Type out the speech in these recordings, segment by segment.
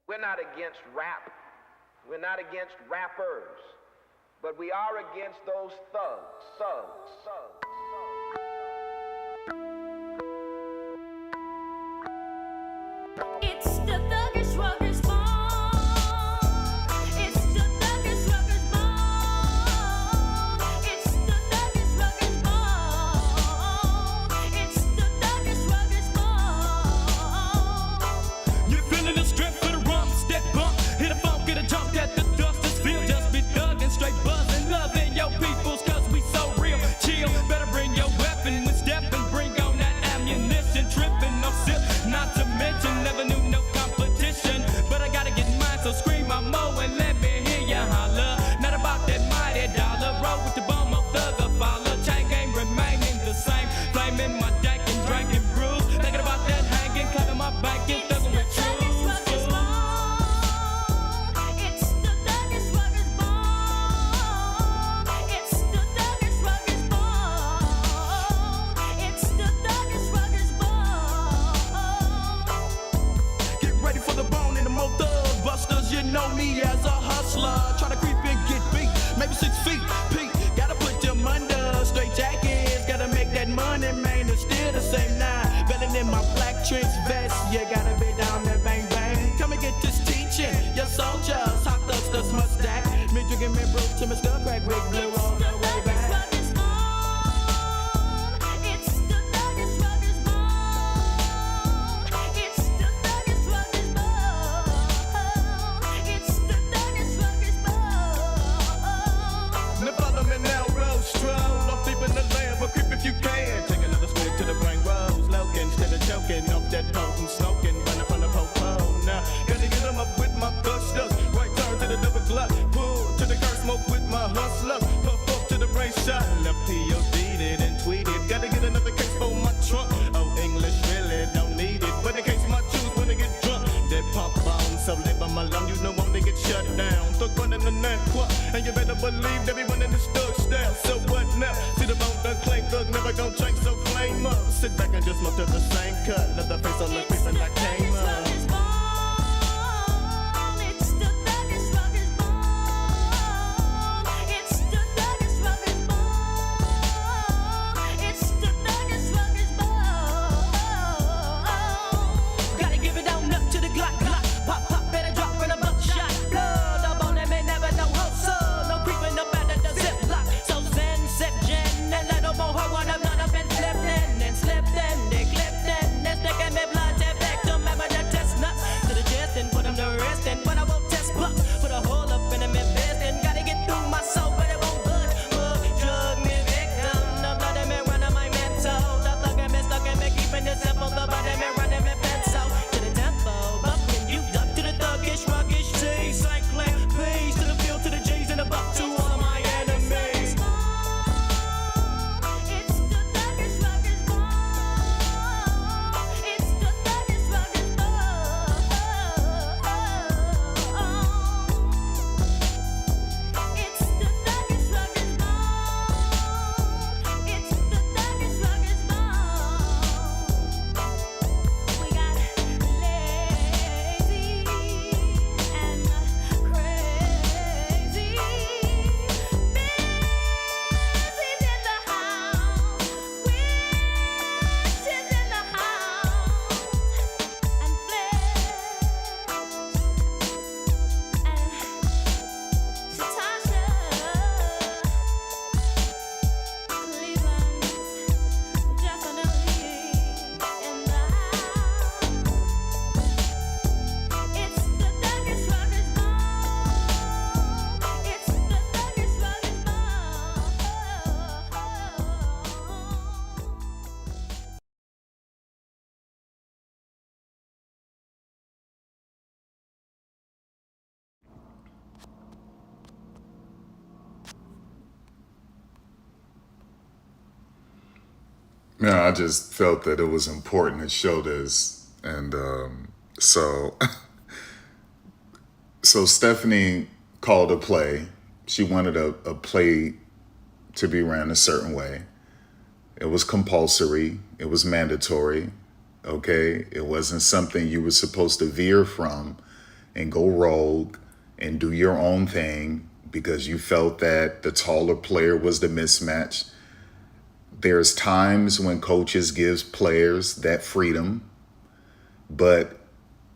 We're not against rap. We're not against rappers. But we are against those thugs. It's the thuggish ruggers bone. It's the thuggish ruggers bone. It's the thuggish ruggers bone. It's the thuggish ruggers bone. You're feeling the strength for the rumps that bump. Hit a funk, get a jump that the dust is filled. Just be thugging, straight buzzing, loving your peoples, cause we so real. Chill, better bring your weapon when stepping, bring on that ammunition. Tripping, no sip, not to mention, never knew no competition. But I gotta get mine, so scream my mo and let me hear ya holler. Not about that mighty dollar, roll with the bum of thugger follow. Chain game remaining the same, flaming my dank and drinking brews. Thinking about that hanging, clapping my banking, thugging with Thuggish ruggers truth. bone. It's the thuggish ruggers bone. It's the thuggish ruggers bone. It's the thuggish ruggers bone. Get ready for the bone and the more thug busters. You know me as a hustler. Try to creep and get beat, maybe 6 feet. Pete, gotta put them under. Straight jackets, gotta make that money, man. It's still the same now. Belling in my black trench vest. You gotta be down there, bang bang. Come and get this teaching. Your soldiers, hot thugsters must act. Me drinking me brew to my skull crack, big blue It's all the the way thuggish back. ruggers bone. It's the thuggish ruggers bone. It's the thuggish ruggers bone. It's the thuggish ruggers bone. Now follow me now, roll, stroll. Off deep in the land, but creep if you can. Take another swig to the brain rolls. Loke instead of choking off that potent smoking. Run up on the popo now. Gotta get them up with my gushers. Right turn to the double glut. Pull to the curse smoke with my hustlers. Puff up to the brain shot. Left POD'd it and tweeted. Gotta get another case for my trunk. Oh, English really don't need it. But in case my juice when they get drunk. That pump on, so live on my lung. You know won't they get shut down. Thug running the neck, and you better believe everyone in this thug style. So what now? See the bone done clank, thug never gon' change, so flame up. Sit back and just smoke to the same cut. Let the face on the creep and I came up. Ruggers bone. It's the thuggish ruggers bone. It's the thuggish ruggers bone. It's the thuggish ruggers bone. Gotta give it down up to the Glock. Pop, pop, better drop in a buckshot. Blood up on them, ain't never no hustle. No creeping up out of the ziplock. So zen, sip, gin, and let them more one of blood up and slipped in. And slipped in, they clipped in. They're sticking me blood, they back to remember the test nuts. To the chest and put them to rest. And when I won't test bucks, put a hole up in them and best. And gotta get through my soul, but it won't budge. Drug me victim. The blood in me running my mental. The thug in me stuck in me keeping it simple. The blood in me running me pencil. To the tempo, but when you duck to the thuggish, ruggish T. St. Clair, peace to the field, to the G's and the buck, to all of my enemies. It's the thuggish ruggers bone. It's the thuggish ruggers bone. It's the thuggish ruggers bone. It's the thuggish ruggers bone. We got lazy and crazy. Busy's in the house. Witch is in the house. And Flex and Shatasha. Cleveland's definitely in the house. It's the thuggish ruggers bone. It's the thuggish ruggers bone. Yeah, I just felt that it was important to show this. And so Stephanie called a play. She wanted a play to be ran a certain way. It was compulsory. It was mandatory. Okay. It wasn't something you were supposed to veer from and go rogue and do your own thing because you felt that the taller player was the mismatch. There's times when coaches gives players that freedom, but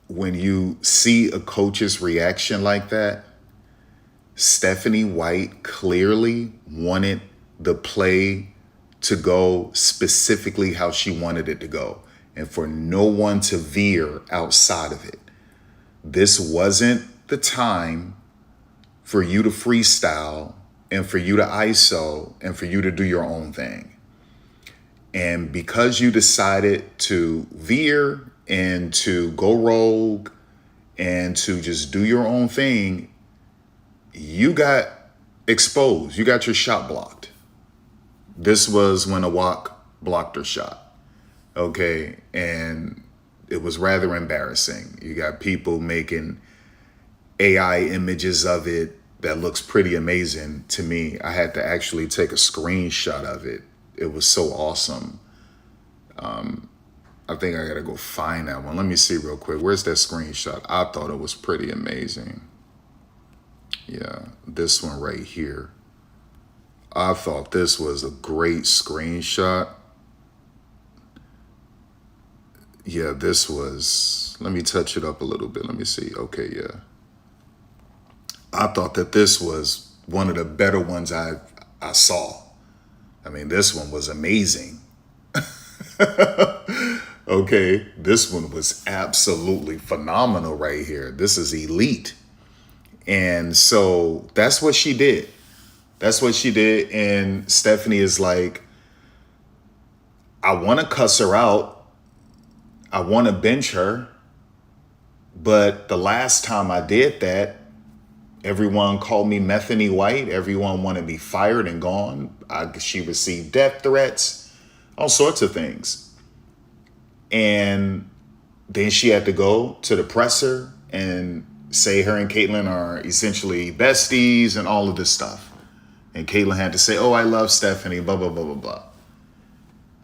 when you see a coach's reaction like that, Stephanie White clearly wanted the play to go specifically how she wanted it to go, and for no one to veer outside of it. This wasn't the time for you to freestyle and for you to ISO and for you to do your own thing. And because you decided to veer and to go rogue and to just do your own thing, you got exposed. You got your shot blocked. This was when Awak blocked her shot. Okay. And it was rather embarrassing. You got people making AI images of it that looks pretty amazing to me. I had to actually take a screenshot of it. It was so awesome. I think I gotta go find that one. Let me see real quick. Where's that screenshot? I thought it was pretty amazing. Yeah, this one right here. I thought this was a great screenshot. Yeah, this was, let me touch it up a little bit. Let me see. Okay, yeah. I thought that this was one of the better ones I saw. I mean, this one was amazing. Okay, this one was absolutely phenomenal right here. This is elite. And so that's what she did. That's what she did. And Stephanie is like, I want to cuss her out. I want to bench her. But the last time I did that, everyone called me Methany White. Everyone wanted me fired and gone. She received death threats, all sorts of things. And then she had to go to the presser and say her and Caitlyn are essentially besties and all of this stuff. And Caitlyn had to say, oh, I love Stephanie, blah, blah, blah, blah, blah.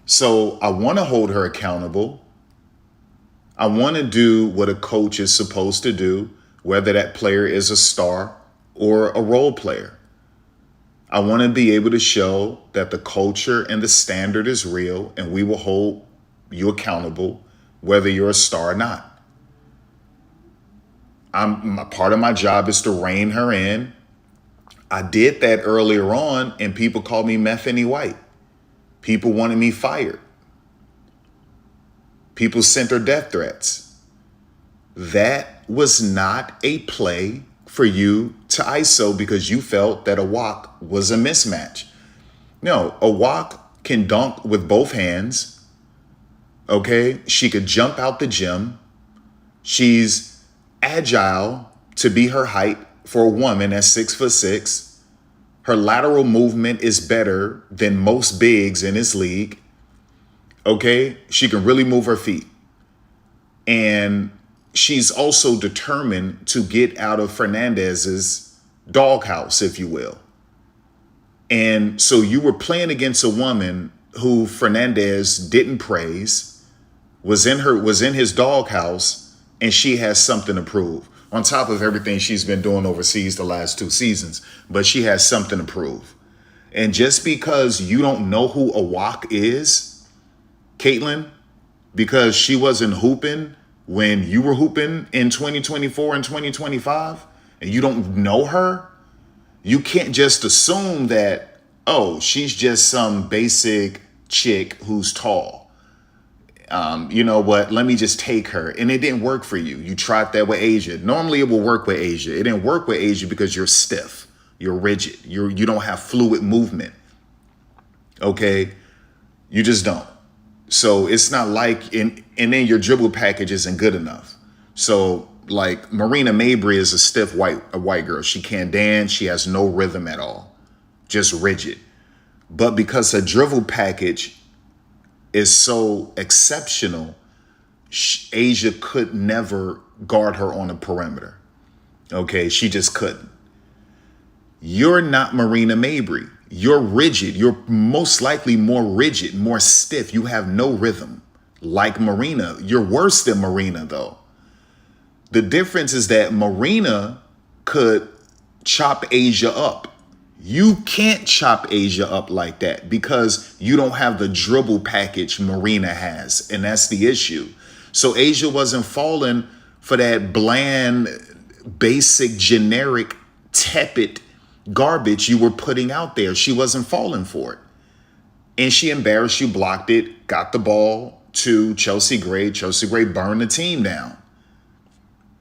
So I want to hold her accountable. I want to do what a coach is supposed to do, whether that player is a star or a role player. I want to be able to show that the culture and the standard is real, and we will hold you accountable, whether you're a star or not. Part of my job is to rein her in. I did that earlier on, and people called me Methany White. People wanted me fired. People sent her death threats. That was not a play for you to ISO because you felt that Awak was a mismatch. No, Awak can dunk with both hands. Okay, she could jump out the gym. She's agile to be her height for a woman at 6'6". Her lateral movement is better than most bigs in this league. Okay, she can really move her feet. And she's also determined to get out of Fernandez's doghouse, if you will. And so you were playing against a woman who Fernandez didn't praise, was in his doghouse, and she has something to prove. On top of everything she's been doing overseas the last 2 seasons, but she has something to prove. And just because you don't know who Awak is, Caitlyn, because she wasn't hooping when you were hooping in 2024 and 2025, and you don't know her, you can't just assume that, oh, she's just some basic chick who's tall. You know what? Let me just take her. And it didn't work for you. You tried that with Asia. Normally it will work with Asia. It didn't work with Asia because you're stiff. You're rigid. You don't have fluid movement. Okay? You just don't. So it's not like, and then your dribble package isn't good enough. So like Marina Mabry is a stiff white girl. She can't dance. She has no rhythm at all. Just rigid. But because her dribble package is so exceptional, Asia could never guard her on the perimeter. Okay, she just couldn't. You're not Marina Mabry. You're rigid. You're most likely more rigid, more stiff. You have no rhythm like Marina. You're worse than Marina, though. The difference is that Marina could chop Asia up. You can't chop Asia up like that because you don't have the dribble package Marina has. And that's the issue. So Asia wasn't falling for that bland, basic, generic, tepid garbage you were putting out there. She wasn't falling for it. And she embarrassed you, blocked it, got the ball to Chelsea Gray. Chelsea Gray burned the team down.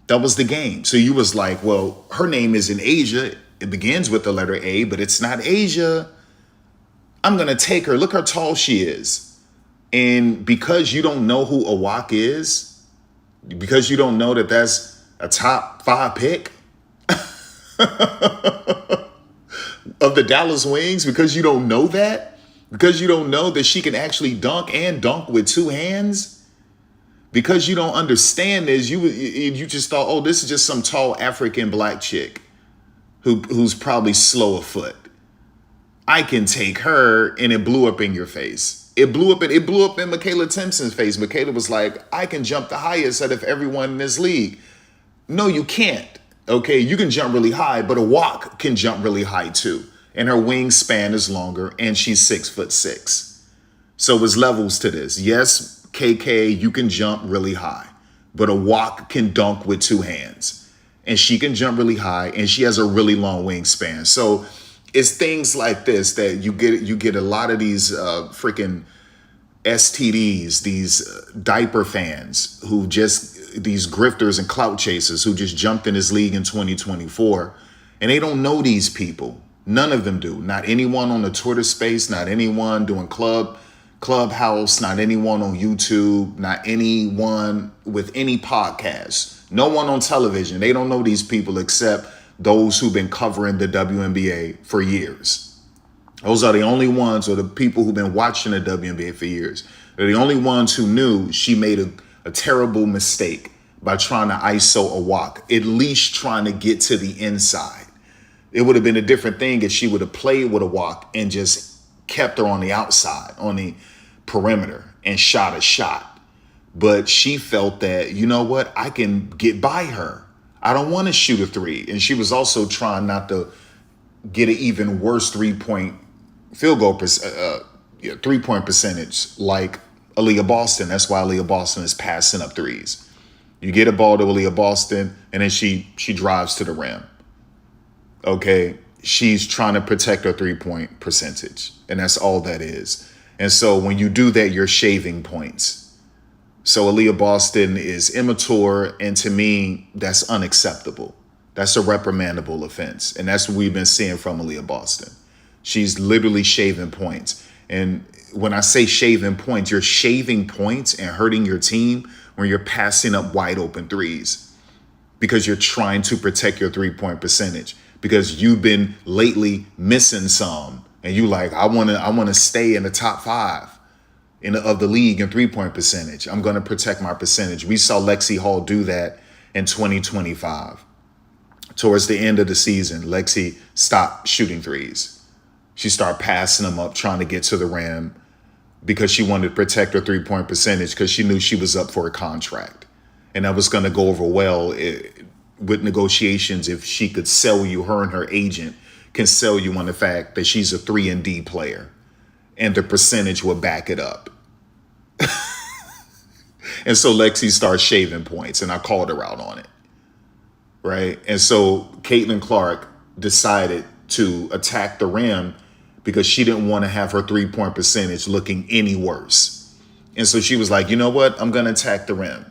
That was the game. So you was like, well, her name isn't Asia. It begins with the letter A, but it's not Asia. I'm going to take her. Look how tall she is. And because you don't know who Awak is, because you don't know that that's a top 5 pick of the Dallas Wings, because you don't know that, because you don't know that she can actually dunk and dunk with 2 hands, because you don't understand this, you just thought, oh, this is just some tall African black chick who's probably slow of foot. I can take her, and it blew up in your face. It blew up in Michaela Timpson's face. Michaela was like, I can jump the highest out of everyone in this league. No, you can't. Okay, you can jump really high, but Awak can jump really high too. And her wingspan is longer, and she's 6'6". So there's levels to this. Yes, KK, you can jump really high, but Awak can dunk with 2 hands, and she can jump really high, and she has a really long wingspan. So it's things like this that you get a lot of these freaking STDs, these diaper fans these grifters and clout chasers who just jumped in this league in 2024, and they don't know these people. None of them do. Not anyone on the Twitter space, not anyone doing Clubhouse, not anyone on YouTube, not anyone with any podcast, no one on television. They don't know these people except those who've been covering the WNBA for years. Those are the only ones, or the people who've been watching the WNBA for years. They're the only ones who knew she made a terrible mistake by trying to ISO Awak, at least trying to get to the inside. It would have been a different thing if she would have played with Awak and just kept her on the outside, on the perimeter, and shot a shot. But she felt that, you know what, I can get by her. I don't want to shoot a 3. And she was also trying not to get an even worse 3-point percentage like Aaliyah Boston. That's why Aaliyah Boston is passing up 3s. You get a ball to Aaliyah Boston, and then she drives to the rim. Okay, she's trying to protect her 3-point percentage, and that's all that is. And so when you do that, you're shaving points. So Aaliyah Boston is immature, and to me, that's unacceptable. That's a reprimandable offense, and that's what we've been seeing from Aaliyah Boston. She's literally shaving points. And when I say shaving points, you're shaving points and hurting your team when you're passing up wide open 3s because you're trying to protect your 3-point percentage, because you've been lately missing some, and you like, I want to stay in the top 5 of the league in 3-point percentage. I'm going to protect my percentage. We saw Lexi Hall do that in 2025. Towards the end of the season, Lexi stopped shooting 3s. She started passing them up, trying to get to the rim, because she wanted to protect her 3-point percentage, because she knew she was up for a contract. And that was going to go over well with negotiations if she could sell you, her and her agent can sell you on the fact that she's a 3-and-D player, and the percentage will back it up. And so Lexi started shaving points, and I called her out on it, right? And so Caitlin Clark decided to attack the rim because she didn't want to have her 3-point percentage looking any worse. And so she was like, you know what? I'm going to attack the rim.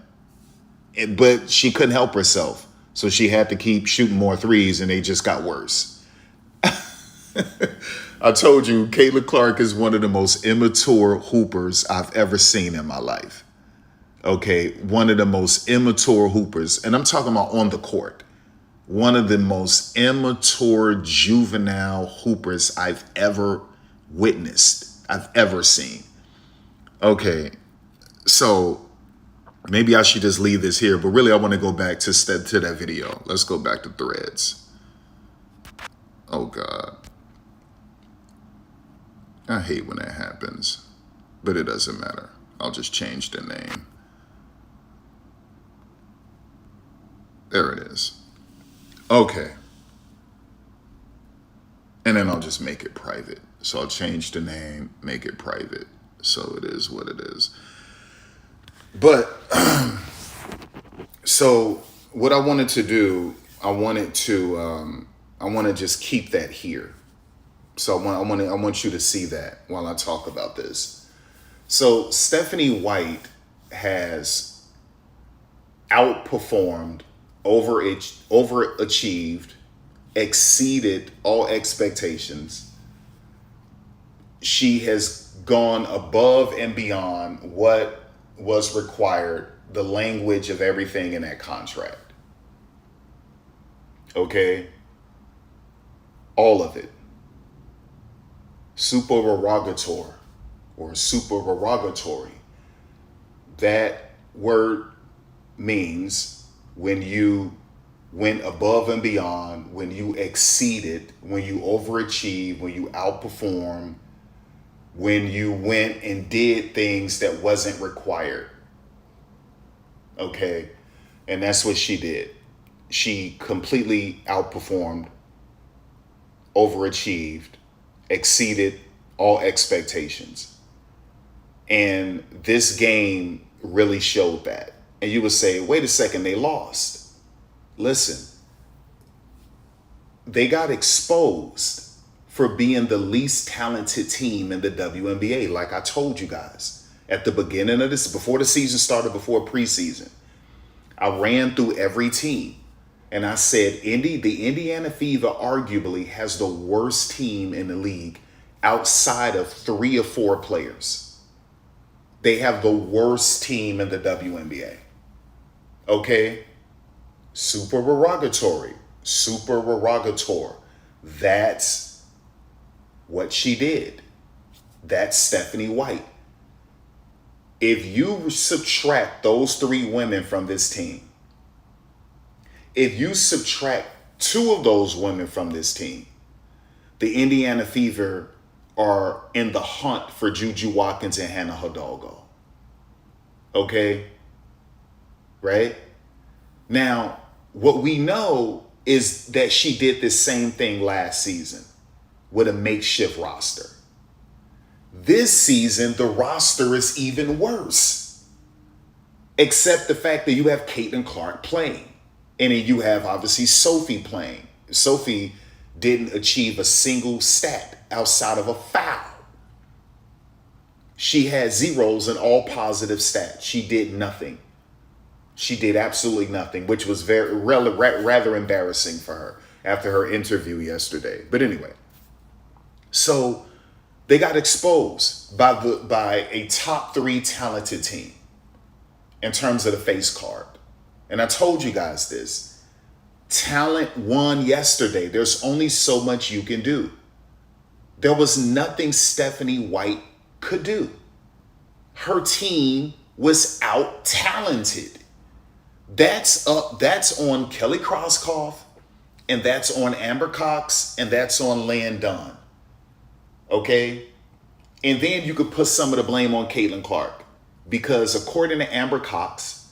But she couldn't help herself. So she had to keep shooting more 3s, and they just got worse. I told you, Caitlin Clark is one of the most immature hoopers I've ever seen in my life. Okay, one of the most immature hoopers. And I'm talking about on the court. One of the most immature, juvenile hoopers I've ever witnessed, I've ever seen. Okay, so maybe I should just leave this here, but really I want to go back to that video. Let's go back to threads. Oh, God. I hate when that happens, but it doesn't matter. I'll just change the name. There it is. Okay. And then I'll just make it private. So I'll change the name, make it private. So it is what it is. But, so what I wanted to do, I want to just keep that here. So I want you to see that while I talk about this. So Stephanie White has outperformed, overachieved, exceeded all expectations. She has gone above and beyond what was required, the language of everything in that contract. Okay? All of it. Supererogatory or supererogatory. That word means when you went above and beyond, when you exceeded, when you overachieved, when you outperformed, when you went and did things that wasn't required. Okay? And that's what she did. She completely outperformed, overachieved, exceeded all expectations. And this game really showed that. And you would say, wait a second, they lost. Listen, they got exposed for being the least talented team in the WNBA. Like I told you guys at the beginning of this, before the season started, before preseason, I ran through every team and I said, the Indiana Fever arguably has the worst team in the league outside of 3 or 4 players. They have the worst team in the WNBA. Okay? Supererogatory. That's what she did. That's Stephanie White. If you subtract those 3 women from this team, if you subtract 2 of those women from this team, the Indiana Fever are in the hunt for Juju Watkins and Hannah Hidalgo. Okay? Right? Now, what we know is that she did this same thing last season with a makeshift roster. This season, the roster is even worse. Except the fact that you have Caitlin Clark playing. And then you have, obviously, Sophie playing. Sophie didn't achieve a single stat outside of a foul. She had zeros in all positive stats. She did nothing. She did absolutely nothing, which was rather embarrassing for her after her interview yesterday. But anyway, so they got exposed by a top 3 talented team in terms of the face card. And I told you guys this. Talent won yesterday. There's only so much you can do. There was nothing Stephanie White could do. Her team was out-talented. That's on Kelly Krauskopf, and that's on Amber Cox, and that's on Lan Dunn. Okay? And then you could put some of the blame on Caitlin Clark, because according to Amber Cox,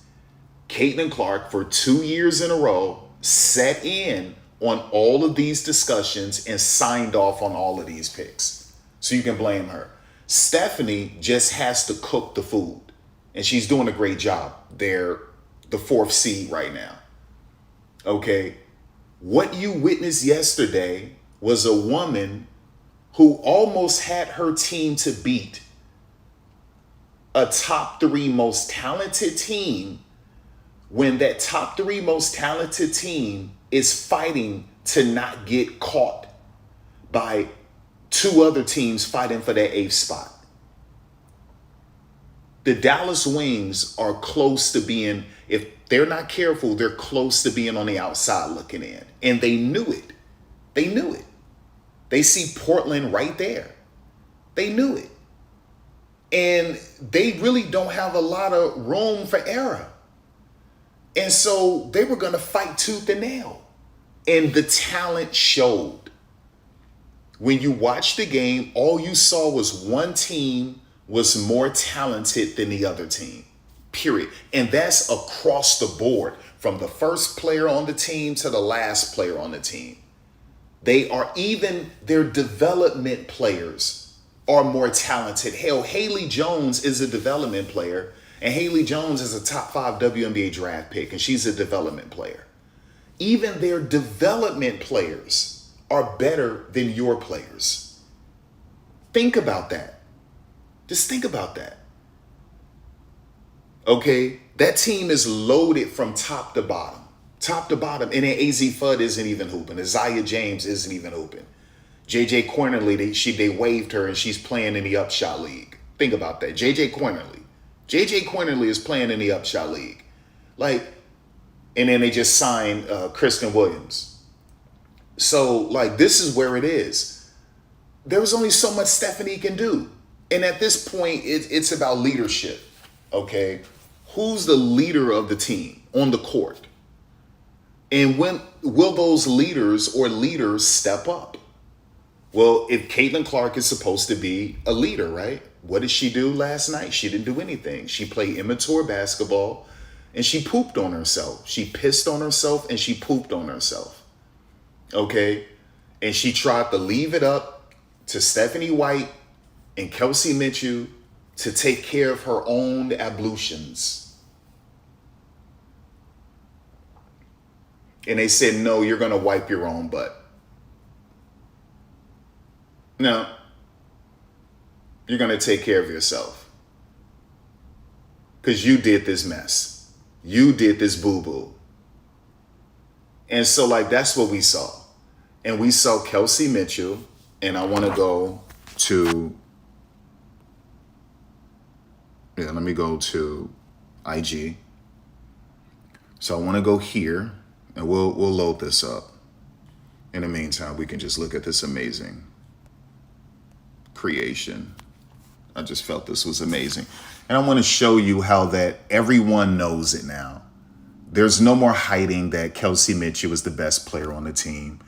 Caitlin Clark, for 2 years in a row, sat in on all of these discussions and signed off on all of these picks. So you can blame her. Stephanie just has to cook the food, and she's doing a great job. They're the 4th seed right now. Okay? What you witnessed yesterday was a woman who almost had her team to beat a top 3 most talented team, when that top 3 most talented team is fighting to not get caught by 2 other teams fighting for that 8th spot. The Dallas Wings are close to being, if they're not careful, they're close to being on the outside looking in. And they knew it. They knew it. They see Portland right there. They knew it. And they really don't have a lot of room for error. And so they were going to fight tooth and nail. And the talent showed. When you watched the game, all you saw was one team was more talented than the other team. period. And that's across the board, from the first player on the team to the last player on the team. They are, even their development players are more talented. Hell, Haley Jones is a development player, and Haley Jones is a top 5 WNBA draft pick, and she's a development player. Even their development players are better than your players. Think about that. Just think about that. Okay? That team is loaded from top to bottom. Top to bottom. And then AZ Fudd isn't even hooping. Isaiah James isn't even hooping. JJ Cornerly, they waived her and she's playing in the Upshot League. Think about that. JJ Cornerly is playing in the Upshot League. Like, and then they just signed Kristen Williams. So, like, this is where it is. There was only so much Stephanie can do. And at this point, it's about leadership. Okay? Who's the leader of the team on the court? And when will those leaders or leaders step up? Well, if Caitlin Clark is supposed to be a leader, right? What did she do last night? She didn't do anything. She played immature basketball and she pooped on herself. She pissed on herself and she pooped on herself. Okay? And she tried to leave it up to Stephanie White and Kelsey Mitchell to take care of her own ablutions. And they said, no, you're going to wipe your own butt. No. You're going to take care of yourself. Because you did this mess. You did this boo-boo. And so, like, that's what we saw. And we saw Kelsey Mitchell. And I want to go to... Yeah, let me go to IG. So I want to go here. And we'll load this up. In the meantime, we can just look at this amazing creation. I just felt this was amazing. And I want to show you how that everyone knows it now. There's no more hiding that Kelsey Mitchell is the best player on the team.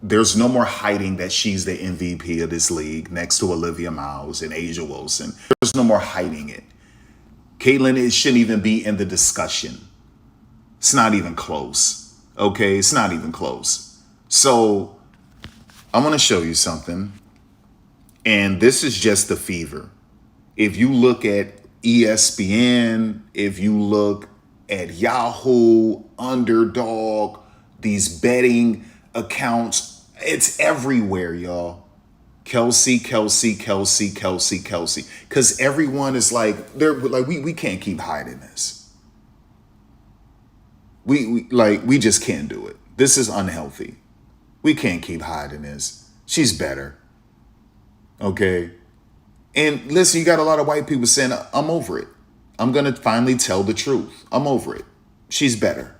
There's no more hiding that she's the MVP of this league next to Olivia Miles and Asia Wilson. There's no more hiding it. Caitlin, it shouldn't even be in the discussion. It's not even close. Okay, it's not even close. So I want to show you something. And this is just the fever. If you look at ESPN, if you look at Yahoo, Underdog, these betting accounts, it's everywhere, y'all. Kelsey. Because everyone is like, we can't keep hiding this. We just can't do it. This is unhealthy. We can't keep hiding this. She's better. Okay? And listen, you got a lot of white people saying, I'm over it. I'm going to finally tell the truth. I'm over it. She's better.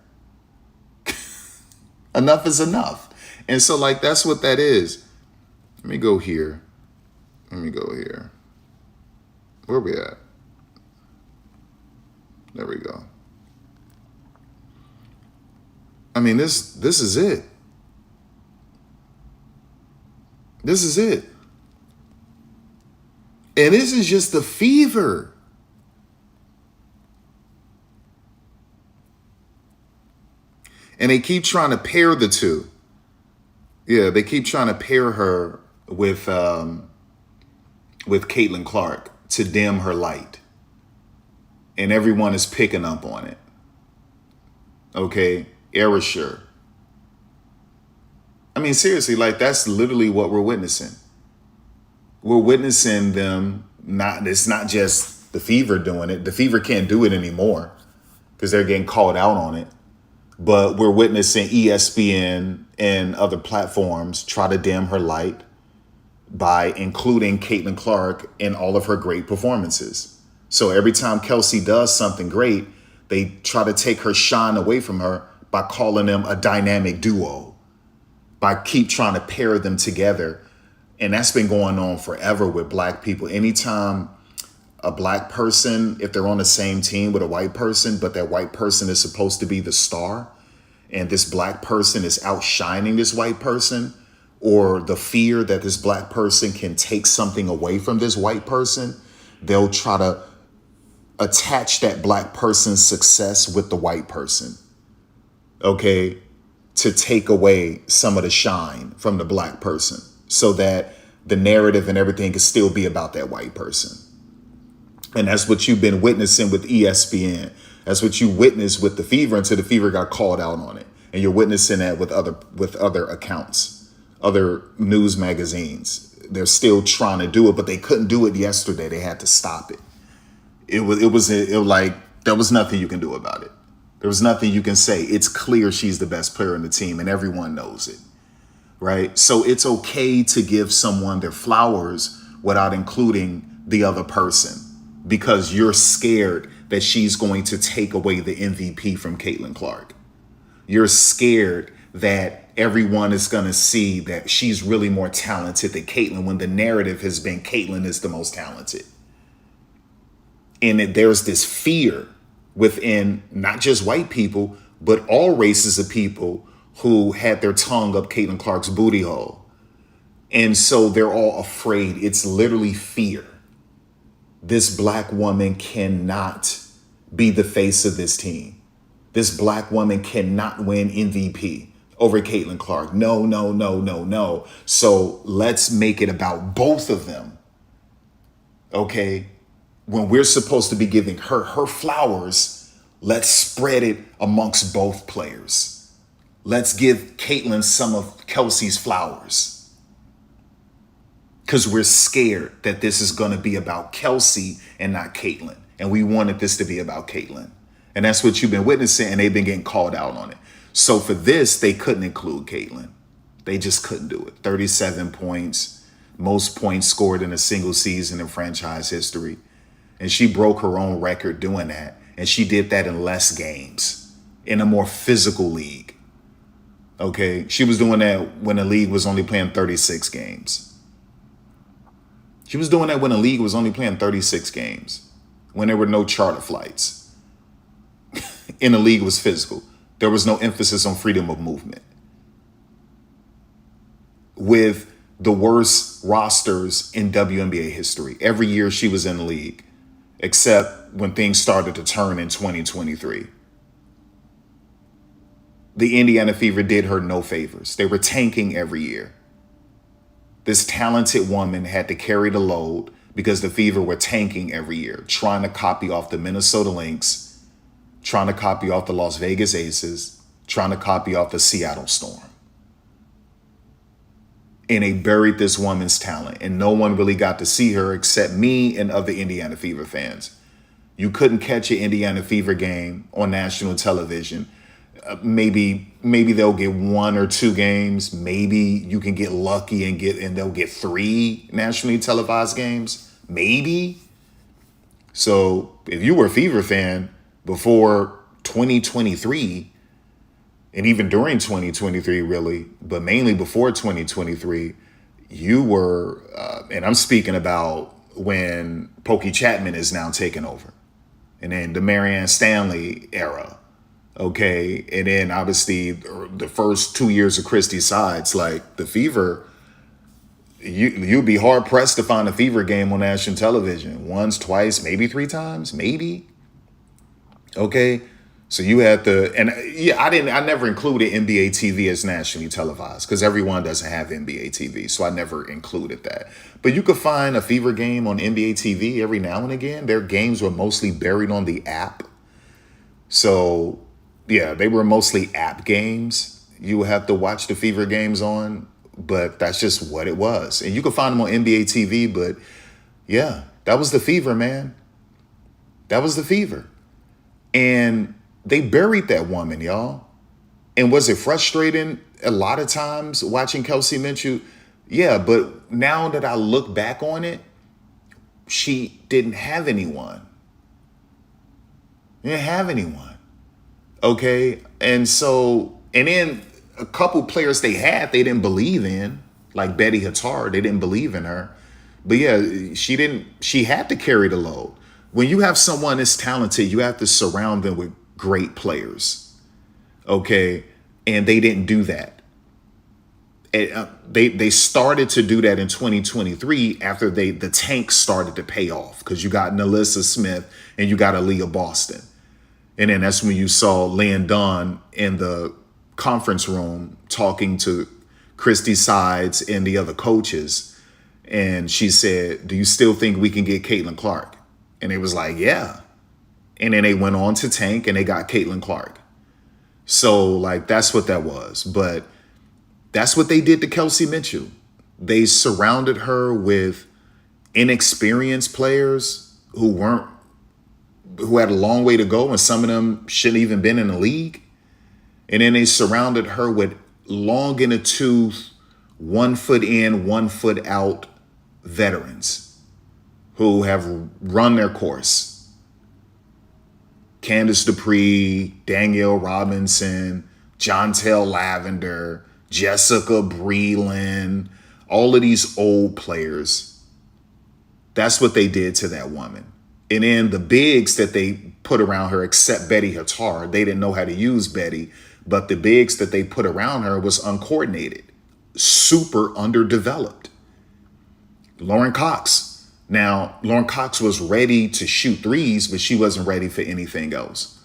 Enough is enough. And so, like, that's what that is. Let me go here. Where we at? There we go. I mean, this is it. This is it. And this is just the fever. And they keep trying to pair the two. Yeah, they keep trying to pair her with Caitlin Clark to dim her light. And everyone is picking up on it. Okay? Erasure. I mean, seriously, like, that's literally what we're witnessing. We're witnessing them, it's not just the Fever doing it. The Fever can't do it anymore because they're getting called out on it. But we're witnessing ESPN and other platforms try to dim her light by including Caitlin Clark in all of her great performances. So every time Kelsey does something great, they try to take her shine away from her by calling them a dynamic duo, by keep trying to pair them together. And that's been going on forever with black people. Anytime a black person, if they're on the same team with a white person, but that white person is supposed to be the star, and this black person is outshining this white person, or the fear that this black person can take something away from this white person, they'll try to attach that black person's success with the white person, okay, to take away some of the shine from the black person so that the narrative and everything can still be about that white person. And that's what you've been witnessing with ESPN. That's what you witnessed with the Fever until the Fever got called out on it. And you're witnessing that with other accounts, other news magazines. They're still trying to do it, but they couldn't do it yesterday. They had to stop it. It was like there was nothing you can do about it. There was nothing you can say. It's clear she's the best player in the team and everyone knows it, right? So it's okay to give someone their flowers without including the other person because you're scared that she's going to take away the MVP from Caitlin Clark. You're scared that everyone is going to see that she's really more talented than Caitlin when the narrative has been Caitlin is the most talented. And there's this fear within not just white people, but all races of people who had their tongue up Caitlin Clark's booty hole. And so they're all afraid. It's literally fear. This black woman cannot be the face of this team. This black woman cannot win MVP over Caitlin Clark. No, no, no, no, no. So let's make it about both of them. Okay? When we're supposed to be giving her flowers, let's spread it amongst both players. Let's give Caitlin some of Kelsey's flowers. Because we're scared that this is going to be about Kelsey and not Caitlin. And we wanted this to be about Caitlin. And that's what you've been witnessing, and they've been getting called out on it. So for this, they couldn't include Caitlin. They just couldn't do it. 37 points, most points scored in a single season in franchise history. And she broke her own record doing that. And she did that in less games, in a more physical league. Okay, she was doing that when the league was only playing 36 games. She was doing that when the league was only playing 36 games, when there were no charter flights. And the league was physical. There was no emphasis on freedom of movement. With the worst rosters in WNBA history. Every year she was in the league, except when things started to turn in 2023. The Indiana Fever did her no favors. They were tanking every year. This talented woman had to carry the load because the Fever were tanking every year, trying to copy off the Minnesota Lynx, trying to copy off the Las Vegas Aces, trying to copy off the Seattle Storm. And they buried this woman's talent, and no one really got to see her except me and other Indiana Fever fans. You couldn't catch an Indiana Fever game on national television. Maybe they'll get 1 or 2 games. Maybe you can get lucky and they'll get 3 nationally televised games. Maybe. So if you were a Fever fan before 2023, and even during 2023, really, but mainly before 2023, you were, and I'm speaking about when Pokey Chapman is now taking over, and then the Marianne Stanley era. Okay, and then obviously the first 2 years of Christy Sides, like the Fever, you'd be hard pressed to find a Fever game on national television. Once, twice, maybe 3 times, maybe. Okay, so you had to, and yeah, I never included NBA TV as nationally televised because everyone doesn't have NBA TV, so I never included that. But you could find a Fever game on NBA TV every now and again. Their games were mostly buried on the app, so. Yeah, they were mostly app games you would have to watch the Fever games on, but that's just what it was. And you can find them on NBA TV, but yeah, that was the Fever, man. That was the Fever. And they buried that woman, y'all. And was it frustrating a lot of times watching Kelsey Mitchell? Yeah, but now that I look back on it, she didn't have anyone. Didn't have anyone. Okay, and so, and then a couple players they didn't believe in, like Betty Hattar, they didn't believe in her. But yeah, she had to carry the load. When you have someone that's talented, you have to surround them with great players. Okay, and they didn't do that. They started to do that in 2023 after the tank started to pay off, because you got Nalissa Smith and you got Aaliyah Boston. And then that's when you saw Lynn Dunn in the conference room talking to Christy Sides and the other coaches. And she said, do you still think we can get Caitlin Clark? And it was like, yeah. And then they went on to tank and they got Caitlin Clark. So like, that's what that was. But that's what they did to Kelsey Mitchell. They surrounded her with inexperienced players who had a long way to go, and some of them shouldn't even been in the league. And then they surrounded her with long in the tooth, 1 foot in, 1 foot out veterans who have run their course. Candace Dupree, Danielle Robinson, Jontel Lavender, Jessica Breland, all of these old players. That's what they did to that woman. And then the bigs that they put around her, except Betty Hattar, they didn't know how to use Betty, but the bigs that they put around her was uncoordinated, super underdeveloped. Lauren Cox. Now, Lauren Cox was ready to shoot threes, but she wasn't ready for anything else.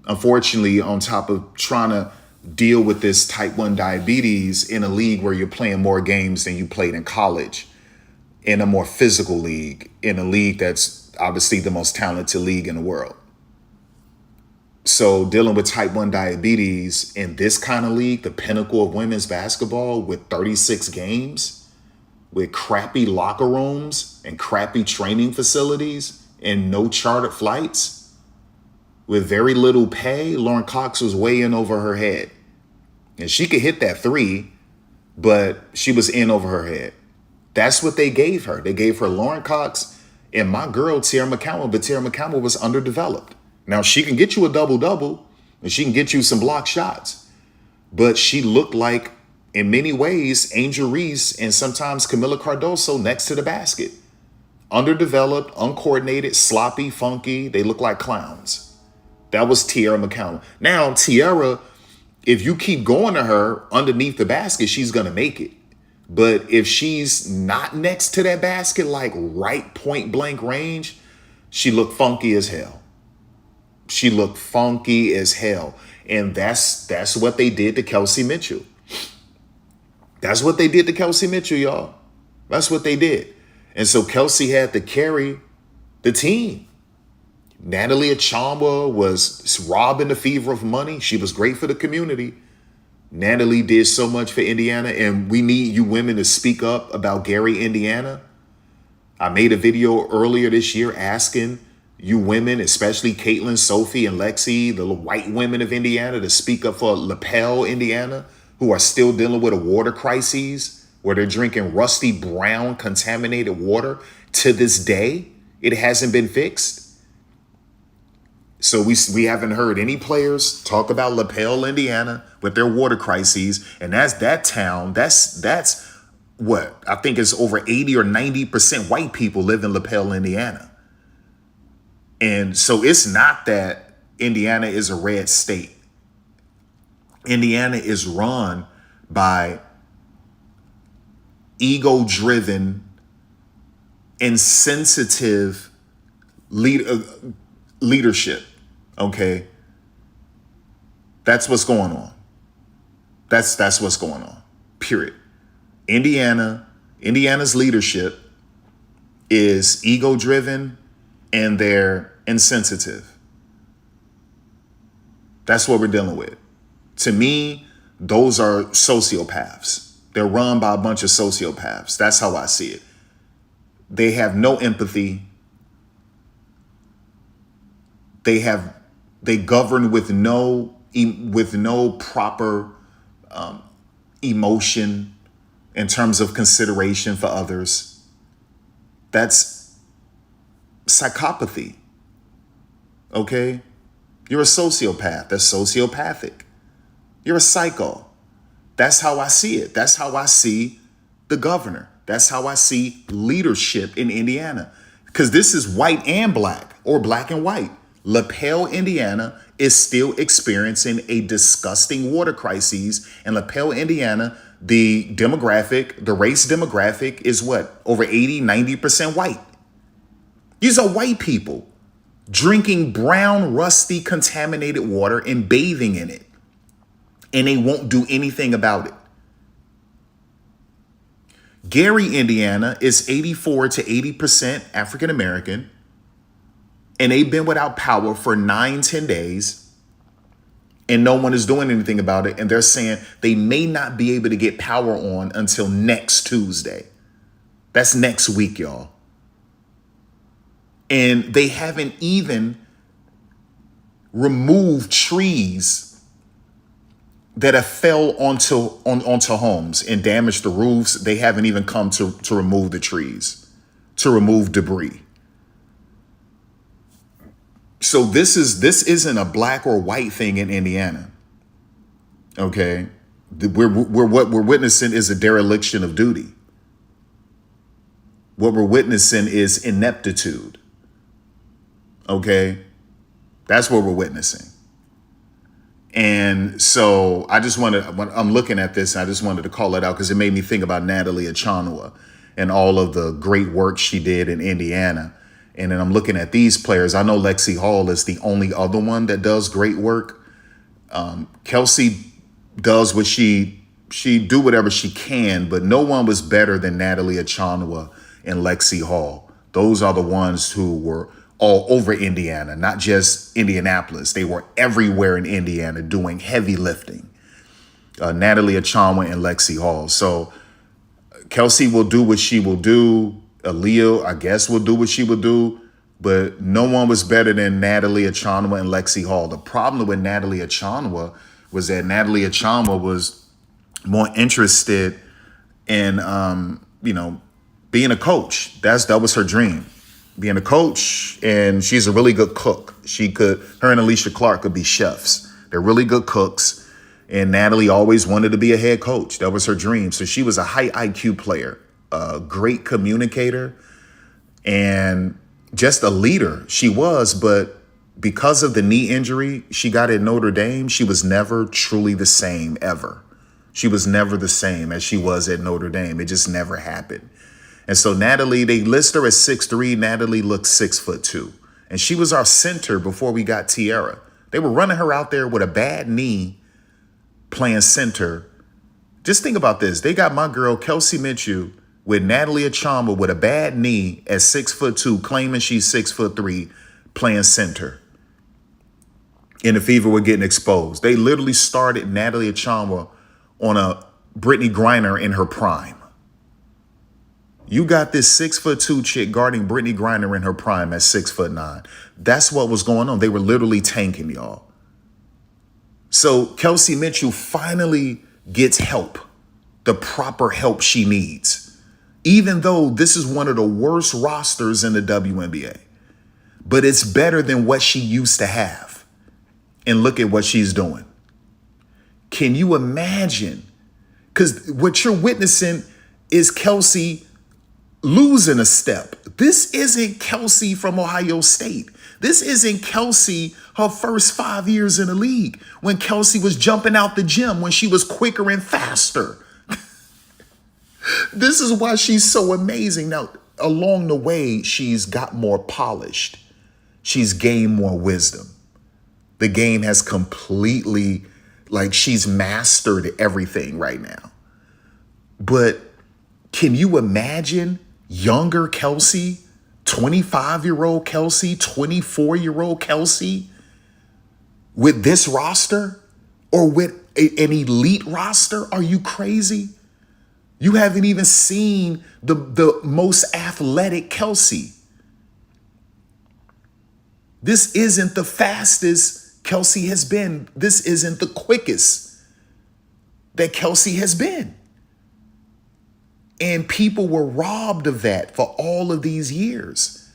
Unfortunately, on top of trying to deal with this type 1 diabetes in a league where you're playing more games than you played in college, in a more physical league, in a league that's obviously the most talented league in the world. So dealing with type 1 diabetes in this kind of league, the pinnacle of women's basketball, with 36 games, with crappy locker rooms and crappy training facilities and no chartered flights, with very little pay, Lauren Cox was way in over her head. And she could hit that three, but she was in over her head. That's what they gave her. They gave her Lauren Cox and my girl, Tierra McCowan, but Tierra McCowan was underdeveloped. Now, she can get you a double-double, and she can get you some block shots, but she looked like, in many ways, Angel Reese and sometimes Camila Cardoso next to the basket. Underdeveloped, uncoordinated, sloppy, funky. They look like clowns. That was Tierra McCowan. Now, Tierra, if you keep going to her underneath the basket, she's going to make it. But if she's not next to that basket, like right point blank range, she looked funky as hell. She looked funky as hell. And that's what they did to Kelsey Mitchell. That's what they did to Kelsey Mitchell, y'all. That's what they did. And so Kelsey had to carry the team. Natalie Achamba was robbing the fever of money. She was great for the community. Natalie did so much for Indiana, and we need you women to speak up about Gary, Indiana. I made a video earlier this year asking you women, especially Caitlin, Sophie, and Lexi, the white women of Indiana, to speak up for LaPel, Indiana, who are still dealing with a water crisis where they're drinking rusty brown contaminated water to this day. It hasn't been fixed. So we haven't heard any players talk about LaPel, Indiana, with their water crises. And that's that town. That's what I think is over 80 or 90% white people live in LaPel, Indiana. And so it's not that Indiana is a red state. Indiana is run by ego-driven, insensitive leadership. Okay, that's what's going on. That's what's going on. Period. Indiana's leadership is ego-driven and they're insensitive. That's what we're dealing with. To me, those are sociopaths. They're run by a bunch of sociopaths. That's how I see it. They have no empathy. They govern with no proper emotion in terms of consideration for others. That's psychopathy. Okay? You're a sociopath. That's sociopathic. You're a psycho. That's how I see it. That's how I see the governor. That's how I see leadership in Indiana. Because this is white and black, or black and white. LaPel, Indiana is still experiencing a disgusting water crisis. And LaPel, Indiana the race demographic is what? Over 80, 90% white. These are white people drinking brown, rusty, contaminated water and bathing in it. And they won't do anything about it. Gary, Indiana is 84 to 80% African American. And they've been without power for 9-10 days. And no one is doing anything about it. And they're saying they may not be able to get power on until next Tuesday. That's next week, y'all. And they haven't even removed trees that have fell onto homes and damaged the roofs. They haven't even come to remove the trees, to remove debris. So this isn't a black or white thing in Indiana. Okay, what we're witnessing is a dereliction of duty. What we're witnessing is ineptitude. Okay, that's what we're witnessing. And so when I'm looking at this, I just wanted to call it out because it made me think about Natalie Achanwa and all of the great work she did in Indiana. And then I'm looking at these players. I know Lexi Hall is the only other one that does great work. Kelsey does what she do whatever she can, but no one was better than Natalie Achanwa and Lexi Hall. Those are the ones who were all over Indiana, not just Indianapolis. They were everywhere in Indiana doing heavy lifting. Natalie Achanwa and Lexi Hall. So Kelsey will do what she will do. Aaliyah, I guess, will do what she will do. But no one was better than Natalie Achanwa and Lexi Hall. The problem with Natalie Achanwa was that Natalie Achanwa was more interested in, being a coach. That was her dream, being a coach. And she's a really good cook. Her and Alicia Clark could be chefs. They're really good cooks. And Natalie always wanted to be a head coach. That was her dream. So she was a high IQ player, a great communicator, and just a leader. She was, but because of the knee injury she got at Notre Dame, she was never truly the same ever. She was never the same as she was at Notre Dame. It just never happened. And so Natalie, they list her as 6'3". Natalie looked 6'2". And she was our center before we got Tierra. They were running her out there with a bad knee playing center. Just think about this. They got my girl, Kelsey Mitchell, with Natalie Achanwa with a bad knee at 6'2", claiming she's 6'3", playing center. And the Fever were getting exposed. They literally started Natalie Achanwa on a Brittany Griner in her prime. You got this 6'2" chick guarding Brittany Griner in her prime at 6'9". That's what was going on. They were literally tanking, y'all. So Kelsey Mitchell finally gets help, the proper help she needs. Even though this is one of the worst rosters in the WNBA. But it's better than what she used to have. And look at what she's doing. Can you imagine? Because what you're witnessing is Kelsey losing a step. This isn't Kelsey from Ohio State. This isn't Kelsey her first 5 years in the league, when Kelsey was jumping out the gym, when she was quicker and faster. This is why she's so amazing. Now, along the way, she's got more polished. She's gained more wisdom. The game has completely, she's mastered everything right now. But can you imagine younger Kelsey, 25-year-old Kelsey, 24-year-old Kelsey with this roster or with an elite roster? Are you crazy? You haven't even seen the most athletic Kelsey. This isn't the fastest Kelsey has been. This isn't the quickest that Kelsey has been. And people were robbed of that for all of these years.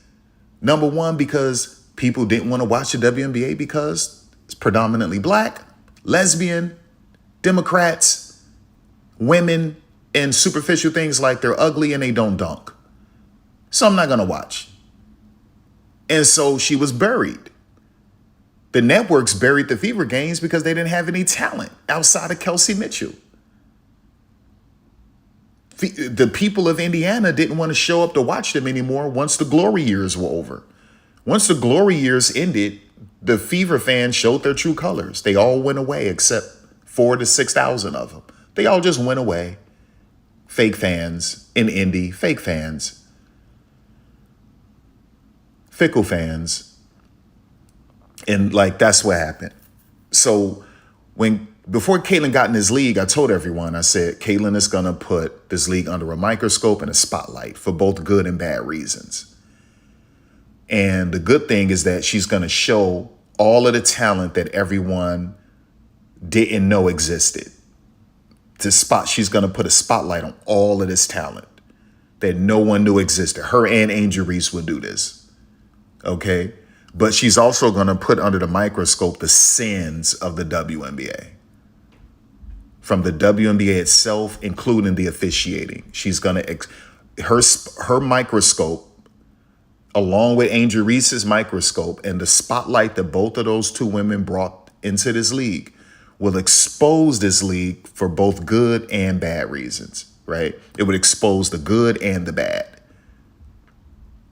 Number one, because people didn't want to watch the WNBA because it's predominantly black, lesbian, Democrats, women, and superficial things like they're ugly and they don't dunk. So I'm not going to watch. And so she was buried. The networks buried the Fever games because they didn't have any talent outside of Kelsey Mitchell. The people of Indiana didn't want to show up to watch them anymore once the glory years were over. Once the glory years ended, the Fever fans showed their true colors. They all went away except 4,000 to 6,000 of them. They all just went away. Fake fans in Indy, fake fans, fickle fans. And like, that's what happened. So before Caitlin got in this league, I told everyone, I said, Caitlin is going to put this league under a microscope and a spotlight for both good and bad reasons. And the good thing is that she's going to show all of the talent that everyone didn't know existed. She's going to put a spotlight on all of this talent that no one knew existed. Her and Angel Reese would do this. Okay? But she's also going to put under the microscope the sins of the WNBA. From the WNBA itself, including the officiating. She's going to, her microscope, along with Angel Reese's microscope, and the spotlight that both of those two women brought into this league, will expose this league for both good and bad reasons, right? It would expose the good and the bad.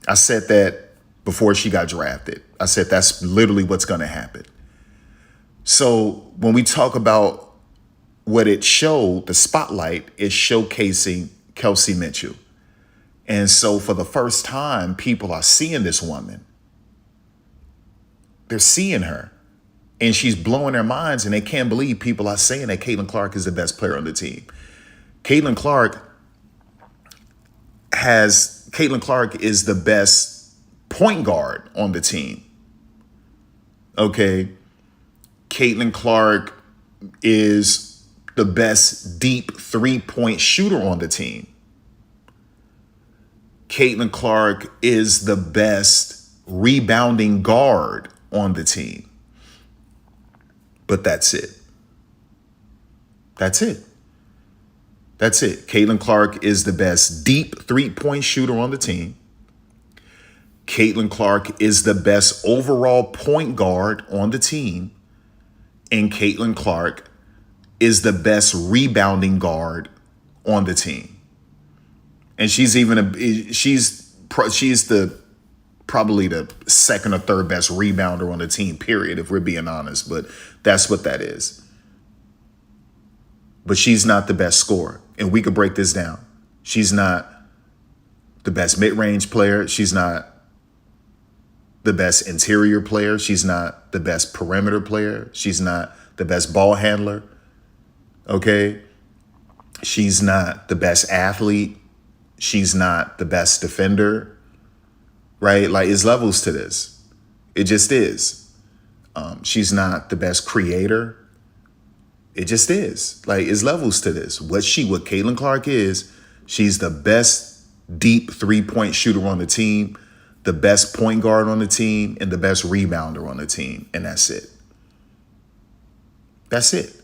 I said that before she got drafted. I said that's literally what's going to happen. So when we talk about what it showed, the spotlight is showcasing Kelsey Mitchell. And so for the first time, people are seeing this woman. They're seeing her. And she's blowing their minds, and they can't believe people are saying that Caitlin Clark is the best player on the team. Caitlin Clark is the best point guard on the team. Okay. Caitlin Clark is the best deep 3-point shooter on the team. Caitlin Clark is the best rebounding guard on the team. But that's it. That's it. That's it. Caitlin Clark is the best deep 3-point shooter on the team. Caitlin Clark is the best overall point guard on the team. And Caitlin Clark is the best rebounding guard on the team. And she's probably the second or third best rebounder on the team, period, if we're being honest. But that's what that is. But she's not the best scorer. And we could break this down. She's not the best mid-range player. She's not the best interior player. She's not the best perimeter player. She's not the best ball handler. Okay? She's not the best athlete. She's not the best defender. Right? Like, it's levels to this. It just is. She's not the best creator. It just is. Like, it's levels to this. What Caitlin Clark is, she's the best deep 3-point shooter on the team, the best point guard on the team, and the best rebounder on the team. And that's it. That's it.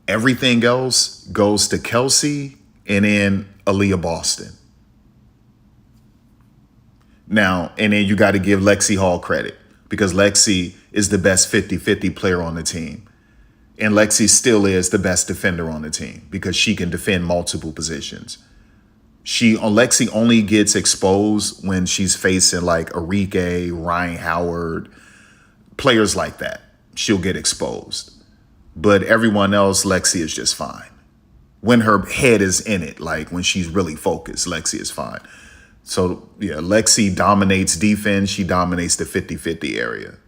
Everything else goes to Kelsey and then Aaliyah Boston. Now, and then you got to give Lexi Hall credit because Lexi is the best 50-50 player on the team. And Lexi still is the best defender on the team because she can defend multiple positions. Lexi only gets exposed when she's facing like Arike, Ryan Howard, players like that. She'll get exposed. But everyone else, Lexi is just fine. When her head is in it, like when she's really focused, Lexi is fine. So, yeah, Lexi dominates defense. She dominates the 50-50 area.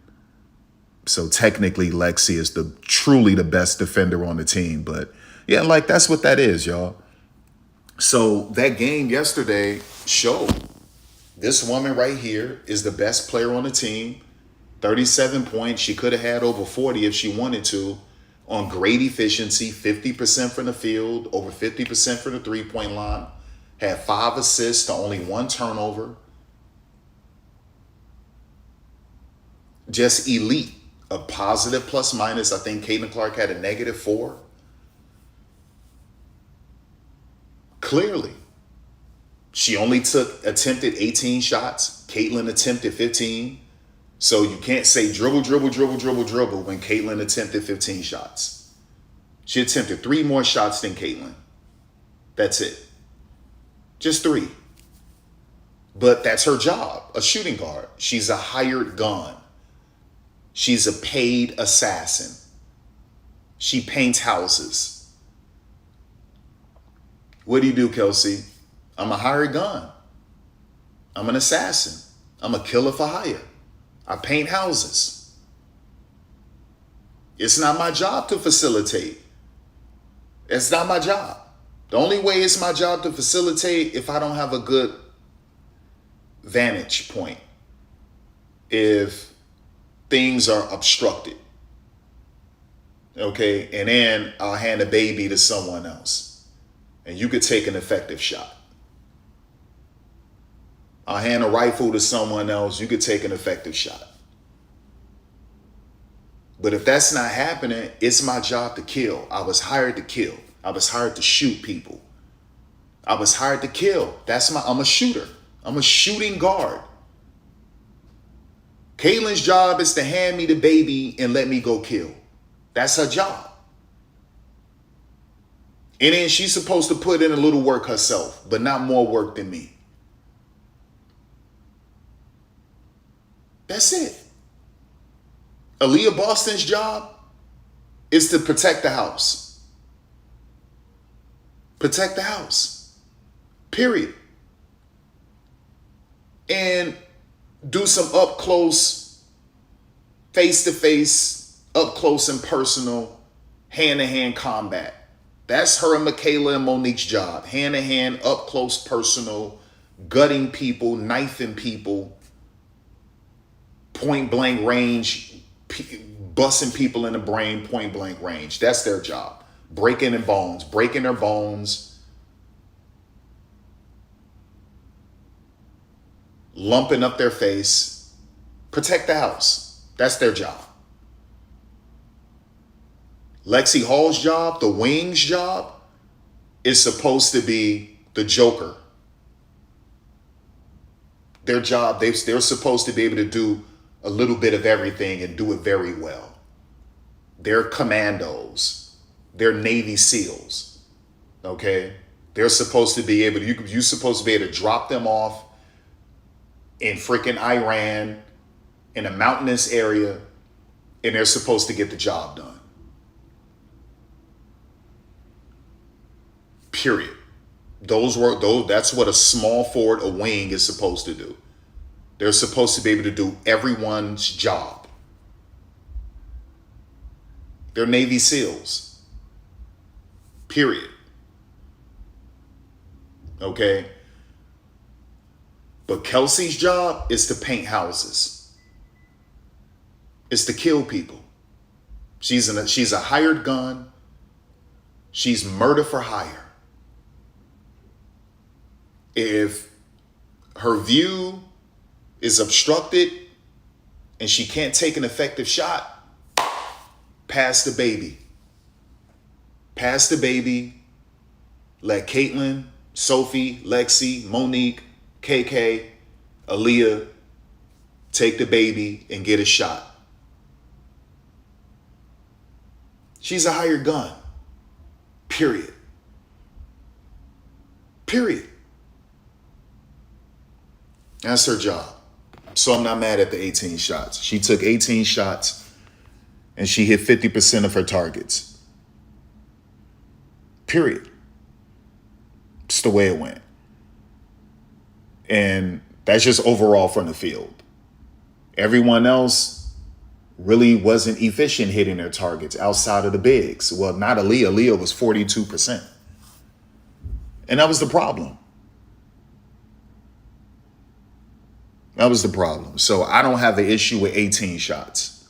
So technically, Lexi is truly the best defender on the team. But, yeah, like that's what that is, y'all. So that game yesterday showed this woman right here is the best player on the team. 37 points. She could have had over 40 if she wanted to. On great efficiency, 50% from the field, over 50% from the three-point line. Had 5 assists to only 1 turnover. Just elite. A positive plus minus. I think Caitlin Clark had a -4. Clearly. She only attempted 18 shots. Caitlin attempted 15. So you can't say dribble when Caitlin attempted 15 shots. She attempted 3 more shots than Caitlin. That's it. Just 3. But that's her job, a shooting guard. She's a hired gun. She's a paid assassin. She paints houses. What do you do, Kelsey? I'm a hired gun. I'm an assassin. I'm a killer for hire. I paint houses. It's not my job to facilitate. It's not my job. The only way it's my job to facilitate if I don't have a good vantage point, if things are obstructed. Okay, and then I'll hand a baby to someone else and you could take an effective shot. I'll hand a rifle to someone else, you could take an effective shot. But if that's not happening, it's my job to kill. I was hired to kill. I was hired to shoot people. I was hired to kill. I'm a shooter. I'm a shooting guard. Caitlin's job is to hand me the baby and let me go kill. That's her job. And then she's supposed to put in a little work herself, but not more work than me. That's it. Aaliyah Boston's job is to protect the house. Protect the house. Period. And do some up close, face-to-face, up close and personal, hand-to-hand combat. That's her and Michaela and Monique's job. Hand-to-hand, up close, personal, gutting people, knifing people, point blank range, busting people in the brain, point blank range. That's their job. Breaking their bones, lumping up their face, protect the house. That's their job. Lexi Hall's job, the wing's job, is supposed to be the Joker. Their job, they're supposed to be able to do a little bit of everything and do it very well. They're commandos. They're Navy SEALs. Okay? They're supposed to be able to, you're supposed to be able to drop them off in freaking Iran, in a mountainous area, and they're supposed to get the job done. Period. That's what a small forward, a wing, is supposed to do. They're supposed to be able to do everyone's job. They're Navy SEALs. Period. Okay? But Kelsey's job is to paint houses. It's to kill people. She's a hired gun. She's murder for hire. If her view is obstructed and she can't take an effective shot, pass the baby. Pass the baby. Let Caitlin, Sophie, Lexi, Monique, KK, Aaliyah take the baby and get a shot. She's a hired gun. Period. Period. That's her job. So I'm not mad at the 18 shots. She took 18 shots and she hit 50% of her targets. Period. It's the way it went. And that's just overall from the field. Everyone else really wasn't efficient hitting their targets outside of the bigs. Well, not Aaliyah. Aaliyah was 42%. And that was the problem. That was the problem. So I don't have an issue with 18 shots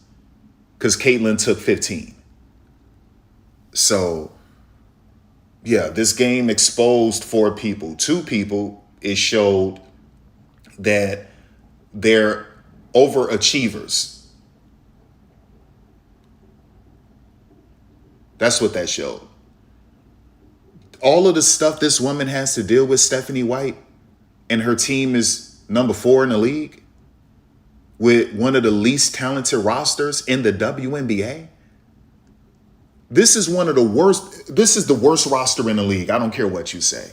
because Caitlin took 15. So, yeah, this game exposed 4 people. 2 people, it showed that they're overachievers. That's what that showed. All of the stuff this woman has to deal with, Stephanie White, and her team is number 4 in the league with one of the least talented rosters in the WNBA. This is one of the worst. This is the worst roster in the league. I don't care what you say.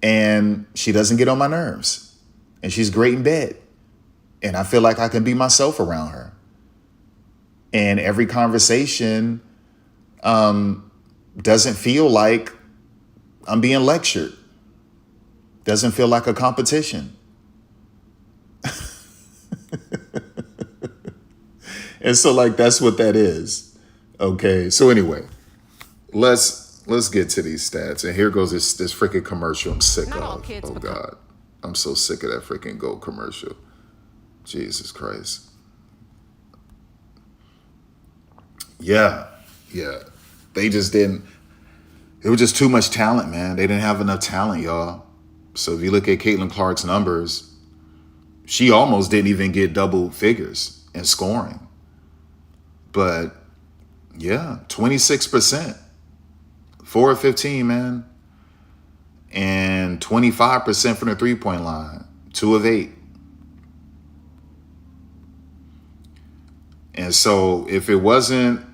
and she doesn't get on my nerves, and she's great in bed, and I feel like I can be myself around her. And every conversation doesn't feel like I'm being lectured. Doesn't feel like a competition. And so like that's what that is. Okay. So anyway, let's get to these stats. And here goes this freaking commercial I'm sick of. Oh God. I'm so sick of that freaking GOAT commercial. Jesus Christ. Yeah. They just didn't. It was just too much talent, man. They didn't have enough talent, y'all. So if you look at Caitlin Clark's numbers, she almost didn't even get double figures in scoring. But yeah, 26%, 4 of 15, man. And 25% from the 3-point line, 2 of 8. And so if it wasn't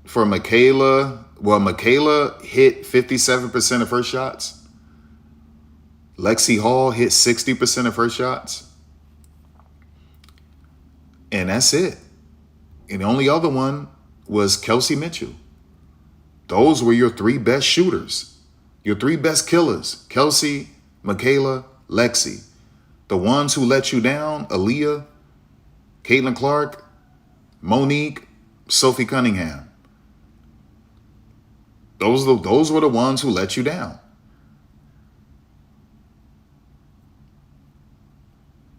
for Michaela, Michaela hit 57% of her shots. Lexi Hall hit 60% of her shots. And that's it. And the only other one was Kelsey Mitchell. Those were your 3 best shooters, your 3 best killers. Kelsey, Michaela, Lexi. The ones who let you down, Aaliyah, Caitlin Clark, Monique, Sophie Cunningham. Those were the ones who let you down.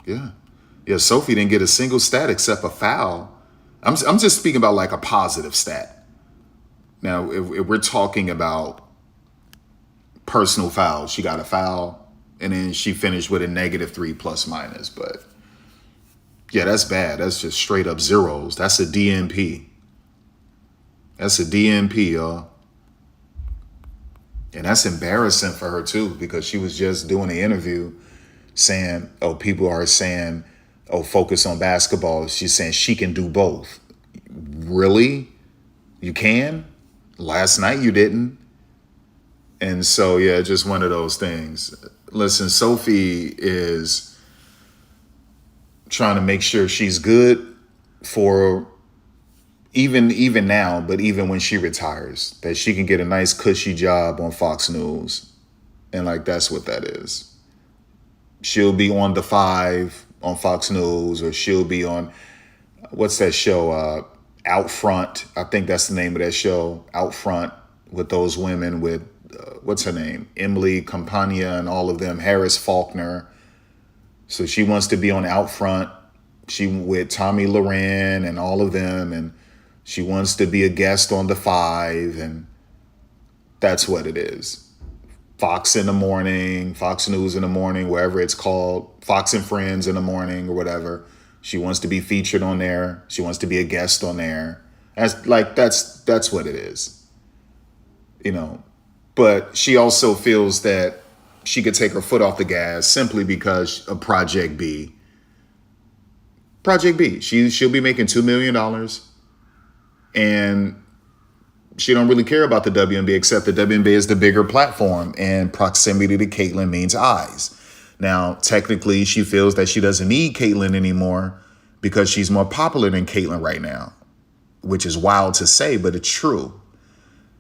Yeah, Sophie didn't get a single stat except a foul. I'm just speaking about like a positive stat. Now, if we're talking about personal fouls, she got a foul, and then she finished with a -3 plus minus. But yeah, that's bad. That's just straight up zeros. That's a DNP. That's a DNP, y'all. And that's embarrassing for her too, because she was just doing an interview saying, oh, people are saying, oh, focus on basketball. She's saying she can do both. Really? You can? Last night you didn't. And so, yeah, just one of those things. Listen, Sophie is trying to make sure she's good for even now, but even when she retires, that she can get a nice cushy job on Fox News. And like, that's what that is. She'll be on The 5 on Fox News, or she'll be on, what's that show? Out Front. I think that's the name of that show. Out Front, with those women with, what's her name? Emily Campagna and all of them, Harris Faulkner. So she wants to be on Out Front. She with Tommy Loren and all of them. And she wants to be a guest on The 5. And that's what it is. Fox in the morning, Fox News in the morning, wherever it's called, Fox and Friends in the morning or whatever. She wants to be featured on there. She wants to be a guest on there. That's what it is. You know, but she also feels that she could take her foot off the gas simply because of Project B. Project B. She'll be making $2 million, and she don't really care about the WNBA, except the WNBA is the bigger platform, and proximity to Caitlin means eyes. Now, technically, she feels that she doesn't need Caitlin anymore because she's more popular than Caitlin right now, which is wild to say, but it's true.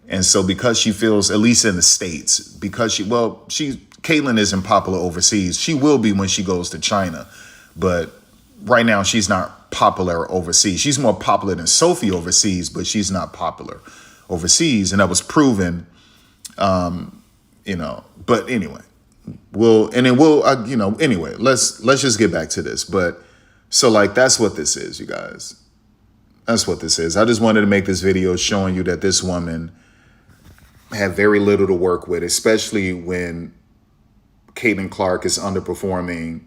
And so because she feels, at least in the States, because Caitlin isn't popular overseas. She will be when she goes to China, but right now she's not popular overseas. She's more popular than Sophie overseas, but she's not popular overseas. And that was proven, but anyway, let's just get back to this. But so like, that's what this is, you guys. That's what this is. I just wanted to make this video showing you that this woman had very little to work with, especially when Caitlin Clark is underperforming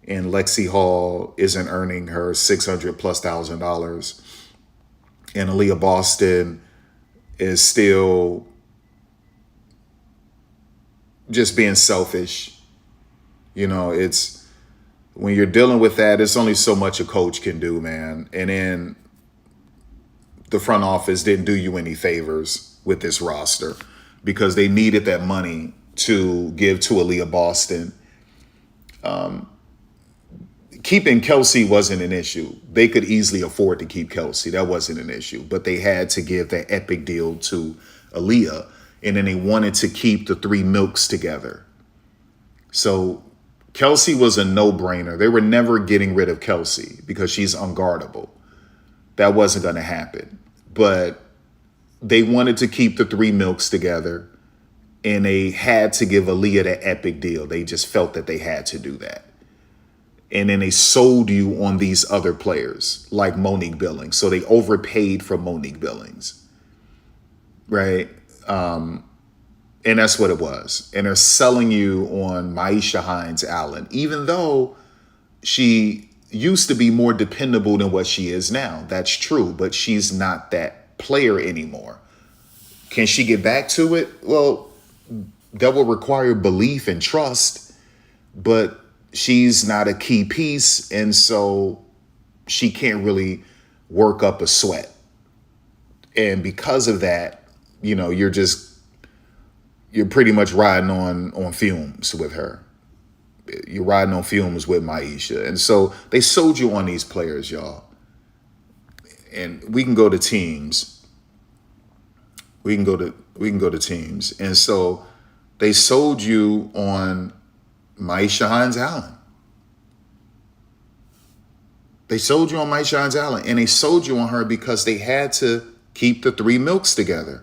and Lexi Hall isn't earning her $600,000+, and Aaliyah Boston is still just being selfish. You know, it's when you're dealing with that, it's only so much a coach can do, man. And then the front office didn't do you any favors with this roster because they needed that money to give to Aaliyah Boston. Keeping Kelsey wasn't an issue. They could easily afford to keep Kelsey. That wasn't an issue. But they had to give that epic deal to Aaliyah. And then they wanted to keep the three Milks together. So Kelsey was a no-brainer. They were never getting rid of Kelsey because she's unguardable. That wasn't going to happen. But they wanted to keep the three Milks together. And they had to give Aaliyah that epic deal. They just felt that they had to do that. And then they sold you on these other players like Monique Billings. So they overpaid for Monique Billings, right? And that's what it was. And they're selling you on Maisha Hines-Allen, even though she used to be more dependable than what she is now. That's true, but she's not that player anymore. Can she get back to it? Well, that will require belief and trust, but she's not a key piece, and so she can't really work up a sweat. And because of that, you're pretty much riding on fumes with her. You're riding on fumes with Maisha. And so they sold you on these players, y'all. And we can go to teams. We can go to teams. And so they sold you on Maisha Hines-Allen. They sold you on Maisha Hines-Allen, and they sold you on her because they had to keep the three Milks together.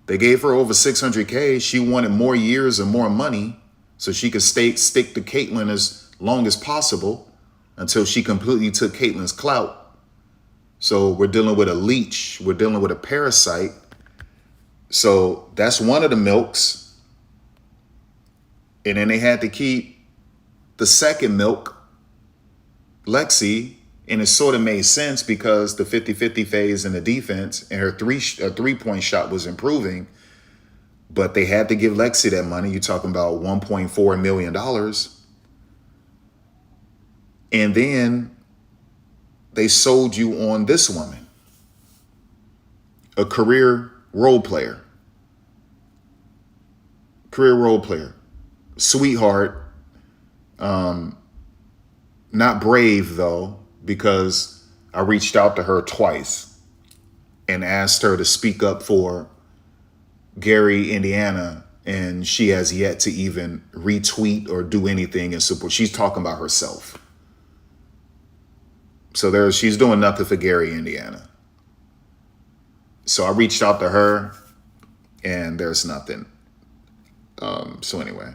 They gave her over $600K. She wanted more years and more money so she could stick to Caitlyn as long as possible until she completely took Caitlyn's clout. So we're dealing with a leech. We're dealing with a parasite. So that's one of the Milks. And then they had to keep the second Milk, Lexi, and it sort of made sense because the 50-50 phase in the defense and her three-point shot was improving. But they had to give Lexi that money. You're talking about $1.4 million. And then they sold you on this woman, a career role player. Sweetheart. Not brave, though, because I reached out to her twice and asked her to speak up for Gary, Indiana, and she has yet to even retweet or do anything in support. She's talking about herself. So she's doing nothing for Gary, Indiana. So I reached out to her, and there's nothing. So anyway.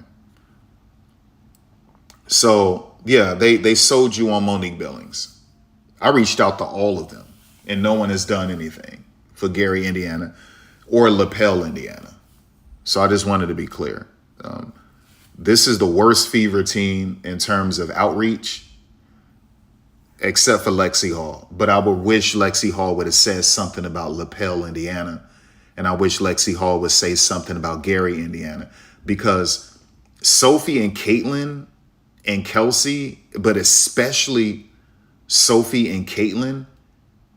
So, yeah, they sold you on Monique Billings. I reached out to all of them, and no one has done anything for Gary, Indiana, or Lapel, Indiana. So I just wanted to be clear. This is the worst Fever team in terms of outreach, except for Lexi Hall. But I would wish Lexi Hall would have said something about Lapel, Indiana, and I wish Lexi Hall would say something about Gary, Indiana, because Sophie and Caitlyn and Kelsey, but especially Sophie and Caitlyn,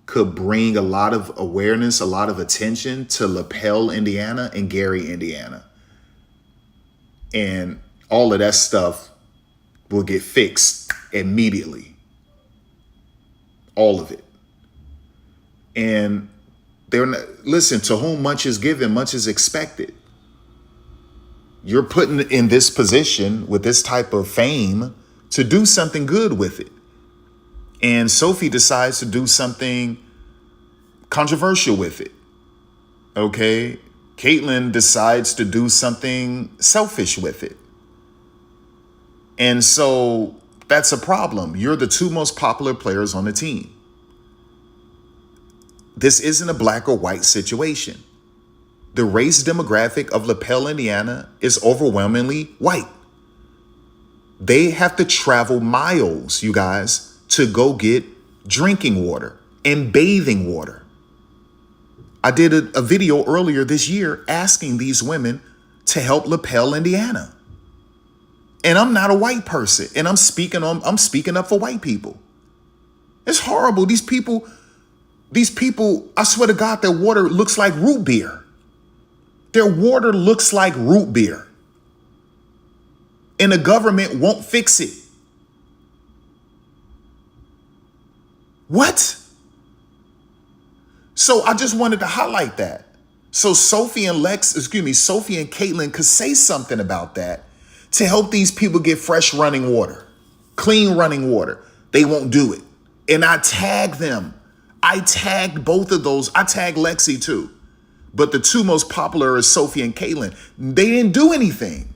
could bring a lot of awareness, a lot of attention to Lapel, Indiana, and Gary, Indiana. And all of that stuff will get fixed immediately. All of it. And listen, to whom much is given, much is expected. You're put in this position with this type of fame to do something good with it. And Sophie decides to do something controversial with it. Okay? Caitlyn decides to do something selfish with it. And so that's a problem. You're the two most popular players on the team. This isn't a black or white situation. The race demographic of Lapel, Indiana is overwhelmingly white. They have to travel miles, you guys, to go get drinking water and bathing water. I did a video earlier this year asking these women to help Lapel, Indiana. And I'm not a white person, and I'm speaking up for white people. It's horrible. These people, I swear to God, their water looks like root beer. Their water looks like root beer. And the government won't fix it. What? So I just wanted to highlight that. So Sophie and Caitlin could say something about that to help these people get fresh running water, clean running water. They won't do it. And I tagged them. I tagged both of those. I tagged Lexi too. But the two most popular is Sophie and Caitlin. They didn't do anything.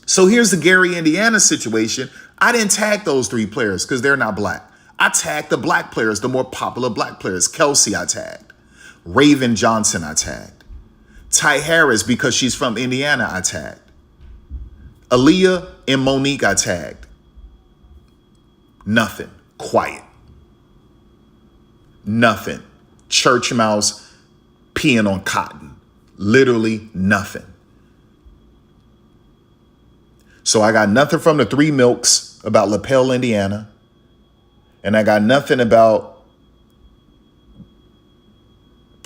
So here's the Gary, Indiana situation. I didn't tag those three players because they're not black. I tagged the black players, the more popular black players. Kelsey I tagged. Raven Johnson I tagged. Ty Harris, because she's from Indiana, I tagged. Aaliyah and Monique I tagged. Nothing. Quiet. Nothing. Church mouse peeing on cotton. Literally nothing. So I got nothing from the Three Milks about LaPel, Indiana. And I got nothing about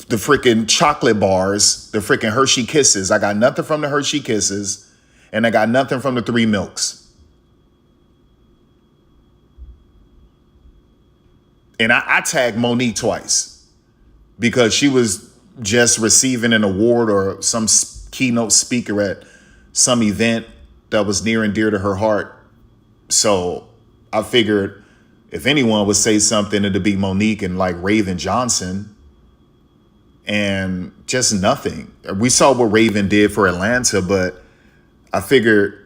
the freaking chocolate bars, the freaking Hershey Kisses. I got nothing from the Hershey Kisses. And I got nothing from the Three Milks. And I tagged Monique twice because she was just receiving an award or some keynote speaker at some event that was near and dear to her heart. So I figured if anyone would say something, it'd be Monique and like Raven Johnson. And just nothing. We saw what Raven did for Atlanta, but I figured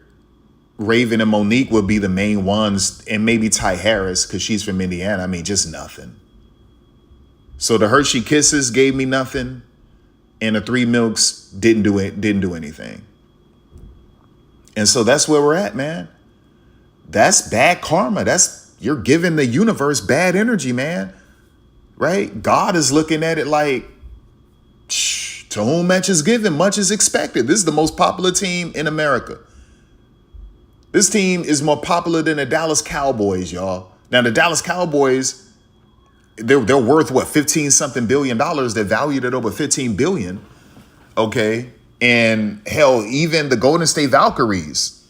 Raven and Monique would be the main ones, and maybe Ty Harris because she's from Indiana. I mean, just nothing. So the Hershey Kisses gave me nothing, and the Three Milks didn't do anything. And so that's where we're at, man. That's bad karma. You're giving the universe bad energy, man. Right? God is looking at it like, to whom much is given, much is expected. This is the most popular team in America. This team is more popular than the Dallas Cowboys, y'all. Now, the Dallas Cowboys, they're worth, what, 15-something billion dollars. They're valued at over 15 billion. Okay? And hell, even the Golden State Valkyries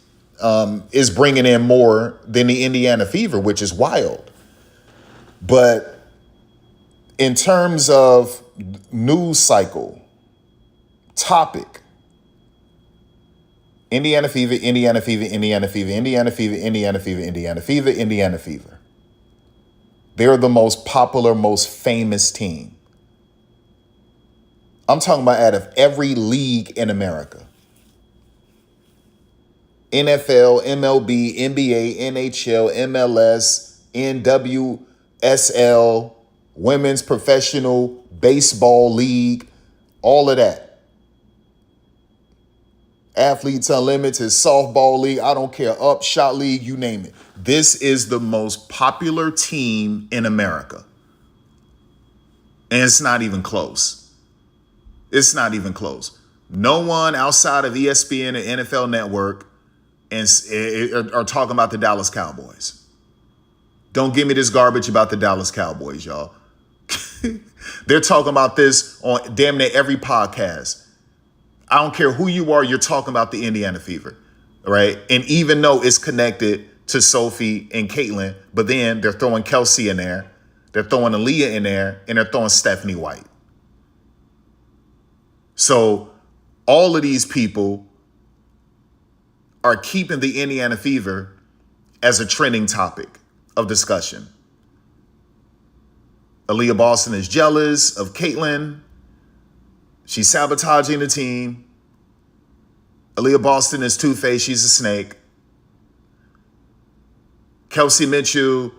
is bringing in more than the Indiana Fever, which is wild. But in terms of news cycle, topic, Indiana Fever, Indiana Fever, Indiana Fever, Indiana Fever, Indiana Fever, Indiana Fever, Indiana Fever. They're the most popular, most famous team. I'm talking about out of every league in America. NFL, MLB, NBA, NHL, MLS, NWSL, Women's Professional Baseball League, all of that. Athletes Unlimited, Softball League, I don't care, Upshot League, you name it. This is the most popular team in America. And it's not even close. It's not even close. No one outside of ESPN and NFL Network are talking about the Dallas Cowboys. Don't give me this garbage about the Dallas Cowboys, y'all. They're talking about this on damn near every podcast. I don't care who you are, you're talking about the Indiana Fever, right? And even though it's connected to Sophie and Caitlin, but then they're throwing Kelsey in there, they're throwing Aaliyah in there, and they're throwing Stephanie White. So all of these people are keeping the Indiana Fever as a trending topic of discussion. Aaliyah Boston is jealous of Caitlin. She's sabotaging the team. Aaliyah Boston is two-faced. She's a snake. Kelsey Mitchell,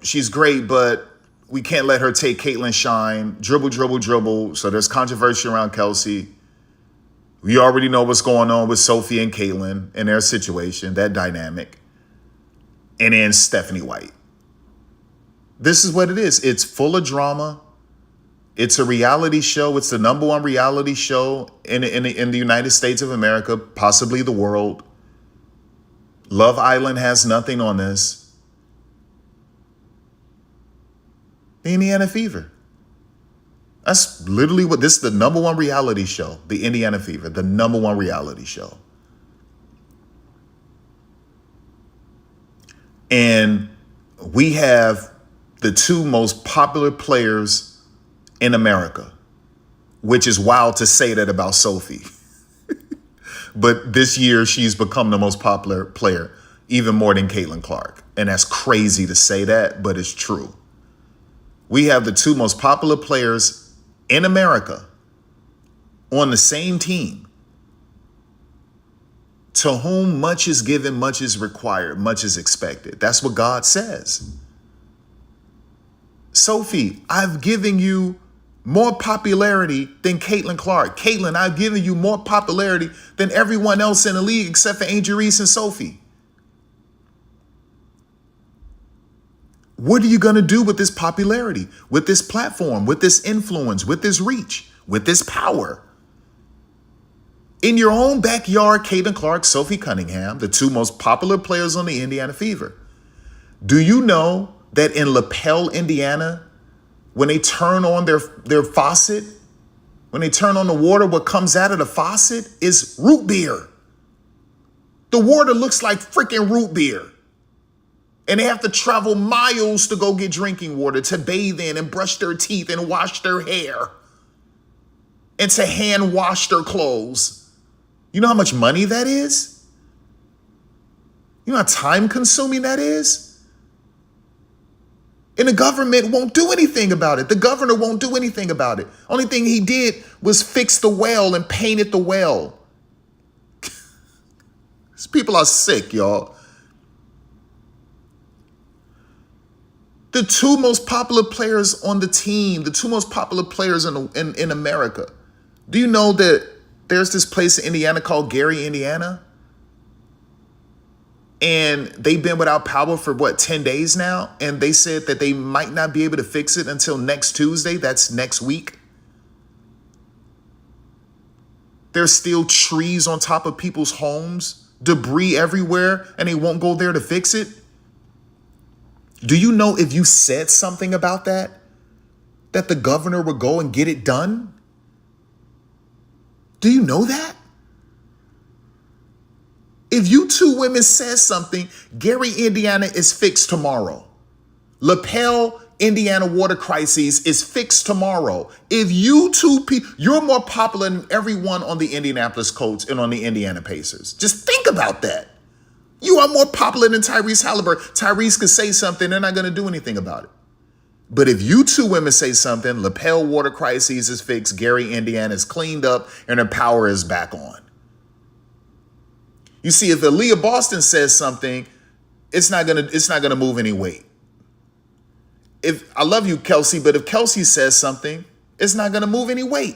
she's great, but we can't let her take Caitlin's shine. Dribble, dribble, dribble. So there's controversy around Kelsey. We already know what's going on with Sophie and Caitlin and their situation, that dynamic. And then Stephanie White. This is what it is. It's full of drama. It's a reality show. It's the number one reality show in the United States of America, possibly the world. Love Island has nothing on this. The Indiana Fever. That's literally what this is, the number one reality show, the Indiana Fever, the number one reality show. And we have the two most popular players in America, which is wild to say that about Sophie. But this year, she's become the most popular player, even more than Caitlin Clark. And that's crazy to say that, but it's true. We have the two most popular players in America on the same team, to whom much is given, much is required, much is expected. That's what God says. Sophie, I've given you more popularity than Caitlin Clark. Caitlin, I've given you more popularity than everyone else in the league except for Angel Reese and Sophie. What are you going to do with this popularity, with this platform, with this influence, with this reach, with this power? In your own backyard, Caitlin Clark, Sophie Cunningham, the two most popular players on the Indiana Fever. Do you know that in LaPel, Indiana, when they turn on their faucet, when they turn on the water, what comes out of the faucet is root beer. The water looks like freaking root beer. And they have to travel miles to go get drinking water, to bathe in and brush their teeth and wash their hair and to hand wash their clothes. You know how much money that is? You know how time consuming that is? And the government won't do anything about it. The governor won't do anything about it. Only thing he did was fix the well and painted the well. These people are sick, y'all. The two most popular players on the team, the two most popular players in America. Do you know that there's this place in Indiana called Gary, Indiana? And they've been without power for 10 days now? And they said that they might not be able to fix it until next Tuesday. That's next week. There's still trees on top of people's homes, debris everywhere, and they won't go there to fix it. Do you know if you said something about that the governor would go and get it done? Do you know that? If you two women said something, Gary, Indiana is fixed tomorrow. LaPel, Indiana water crises is fixed tomorrow. If you two people, you're more popular than everyone on the Indianapolis Colts and on the Indiana Pacers. Just think about that. You are more popular than Tyrese Halliburton. Tyrese could say something, they're not going to do anything about it. But if you two women say something, LaPel water crises is fixed, Gary, Indiana is cleaned up, and their power is back on. You see, if Aaliyah Boston says something, it's not gonna move any weight. If I love you, Kelsey, but if Kelsey says something, it's not gonna move any weight.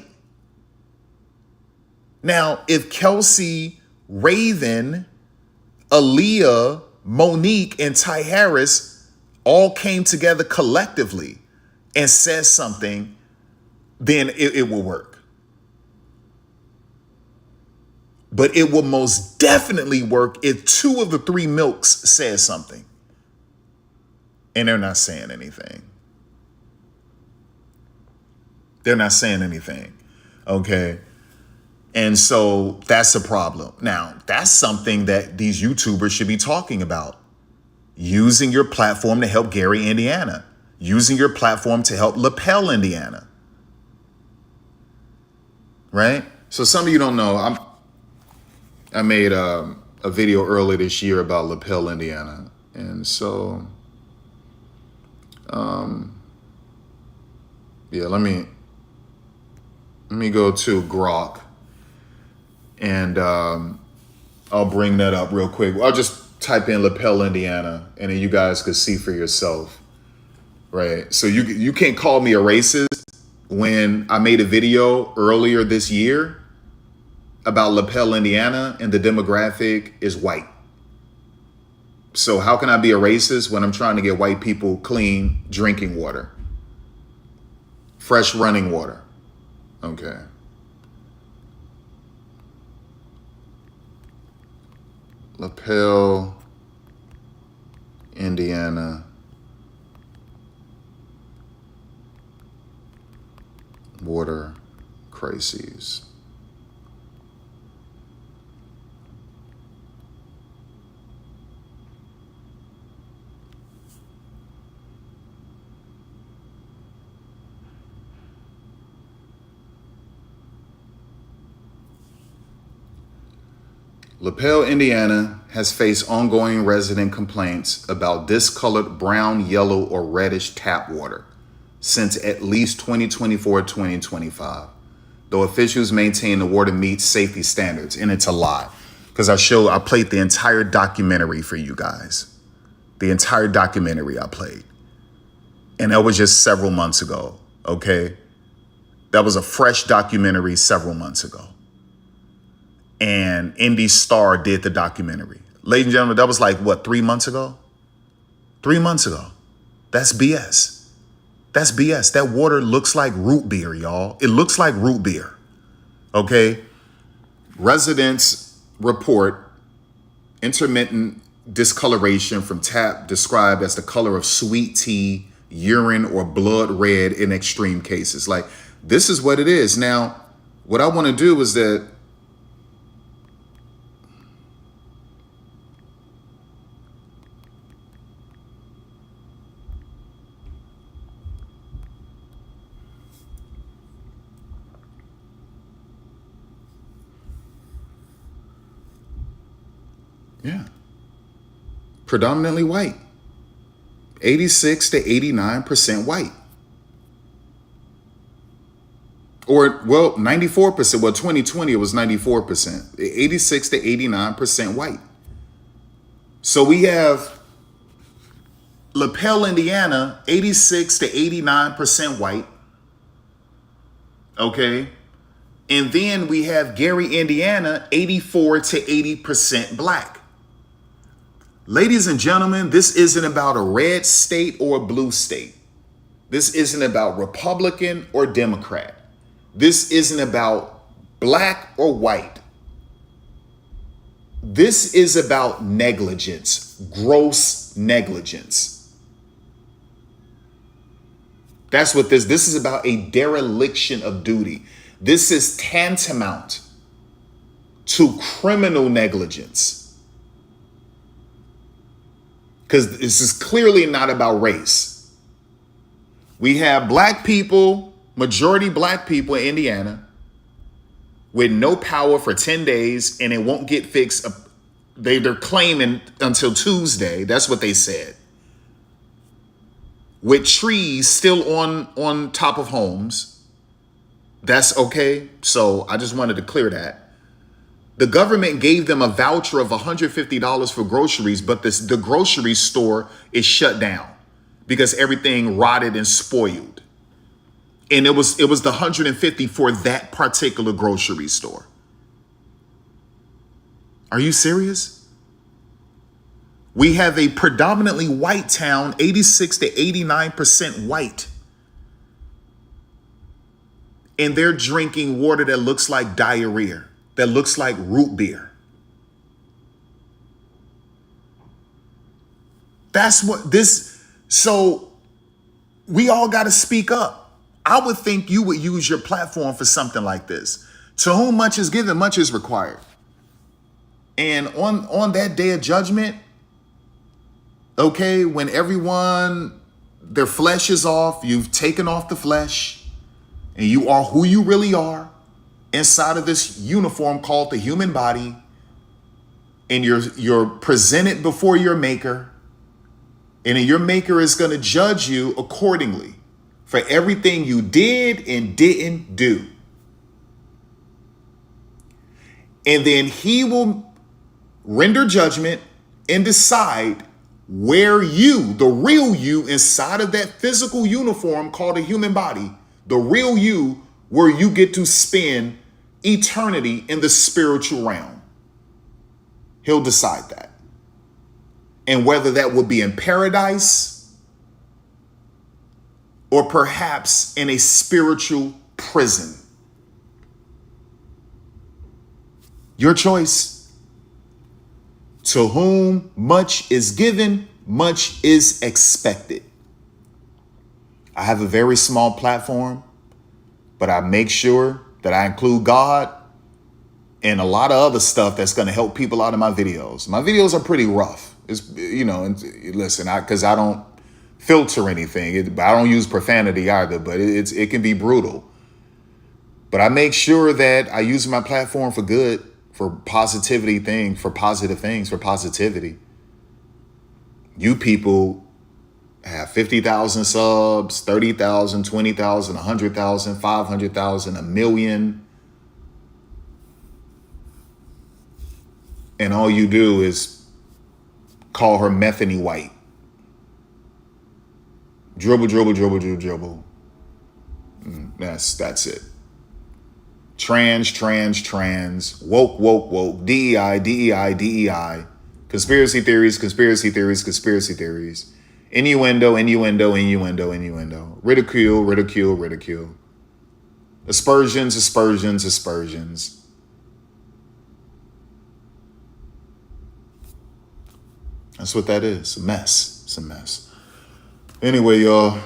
Now, if Kelsey, Raven, Aaliyah, Monique, and Ty Harris all came together collectively and said something, then it will work. But it will most definitely work if two of the three milks says something. And they're not saying anything. They're not saying anything. Okay. And so that's a problem. Now, that's something that these YouTubers should be talking about. Using your platform to help Gary, Indiana. Using your platform to help LaPel, Indiana. Right? So some of you don't know, I made a video earlier this year about LaPel, Indiana. And so, yeah, let me go to Grok and I'll bring that up real quick. I'll just type in LaPel, Indiana, and then you guys could see for yourself, right? So you can't call me a racist when I made a video earlier this year about LaPel, Indiana, and the demographic is white. So how can I be a racist when I'm trying to get white people clean drinking water? Fresh running water. Okay. LaPel, Indiana. Water crises. LaPel, Indiana has faced ongoing resident complaints about discolored brown, yellow, or reddish tap water since at least 2024-2025, though officials maintain the water meets safety standards. And it's a lie, because I played the entire documentary for you guys. The entire documentary I played. And that was just several months ago, okay? That was a fresh documentary several months ago. And Indy Star did the documentary. Ladies and gentlemen, that was like, what, 3 months ago? 3 months ago. That's BS. That's BS. That water looks like root beer, y'all. It looks like root beer. Okay? Residents report intermittent discoloration from tap described as the color of sweet tea, urine, or blood red in extreme cases. Like, this is what it is. Now, what I want to do is that yeah. Predominantly white. 86 to 89% white. Or, well, 94%. Well, 2020, it was 94%. 86 to 89% white. So we have LaPel, Indiana, 86 to 89% white. Okay. And then we have Gary, Indiana, 84 to 80% black. Ladies and gentlemen, this isn't about a red state or a blue state. This isn't about Republican or Democrat. This isn't about black or white. This is about negligence, gross negligence. That's what this is about, a dereliction of duty. This is tantamount to criminal negligence. Because this is clearly not about race. We have black people, majority black people in Indiana, with no power for 10 days, and it won't get fixed. They're claiming until Tuesday. That's what they said. With trees still on top of homes. That's okay. So I just wanted to clear that. The government gave them a voucher of $150 for groceries, but the grocery store is shut down because everything rotted and spoiled. And it was the $150 for that particular grocery store. Are you serious? We have a predominantly white town, 86 to 89% white. And they're drinking water that looks like diarrhea, that looks like root beer. That's what this, so we all got to speak up. I would think you would use your platform for something like this. To whom much is given, much is required. And on that day of judgment, okay, when everyone, their flesh is off, you've taken off the flesh, and you are who you really are inside of this uniform called the human body, and you're presented before your maker, and your maker is going to judge you accordingly for everything you did and didn't do. And then he will render judgment and decide where you, the real you inside of that physical uniform called a human body, the real you, where you get to spend eternity in the spiritual realm. He'll decide that. And whether that will be in paradise or perhaps in a spiritual prison. Your choice. To whom much is given, much is expected. I have a very small platform, but I make sure that I include God and a lot of other stuff that's going to help people out in my videos. My videos are pretty rough. It's, you know, and listen, because I don't filter anything. I don't use profanity either, but it can be brutal. But I make sure that I use my platform for good, for positivity things, for positive things, for positivity. You people have 50,000 subs, 30,000, 20,000, 100,000, 500,000, 1 million. And all you do is call her Methany White. Dribble, dribble, dribble, dribble, dribble. That's it. Trans, woke, woke, woke, DEI, DEI, DEI, conspiracy theories, conspiracy theories, conspiracy theories, innuendo, innuendo, innuendo, innuendo, ridicule, ridicule, ridicule, aspersions, aspersions, aspersions. That's what that is. A mess. It's a mess. Anyway, y'all.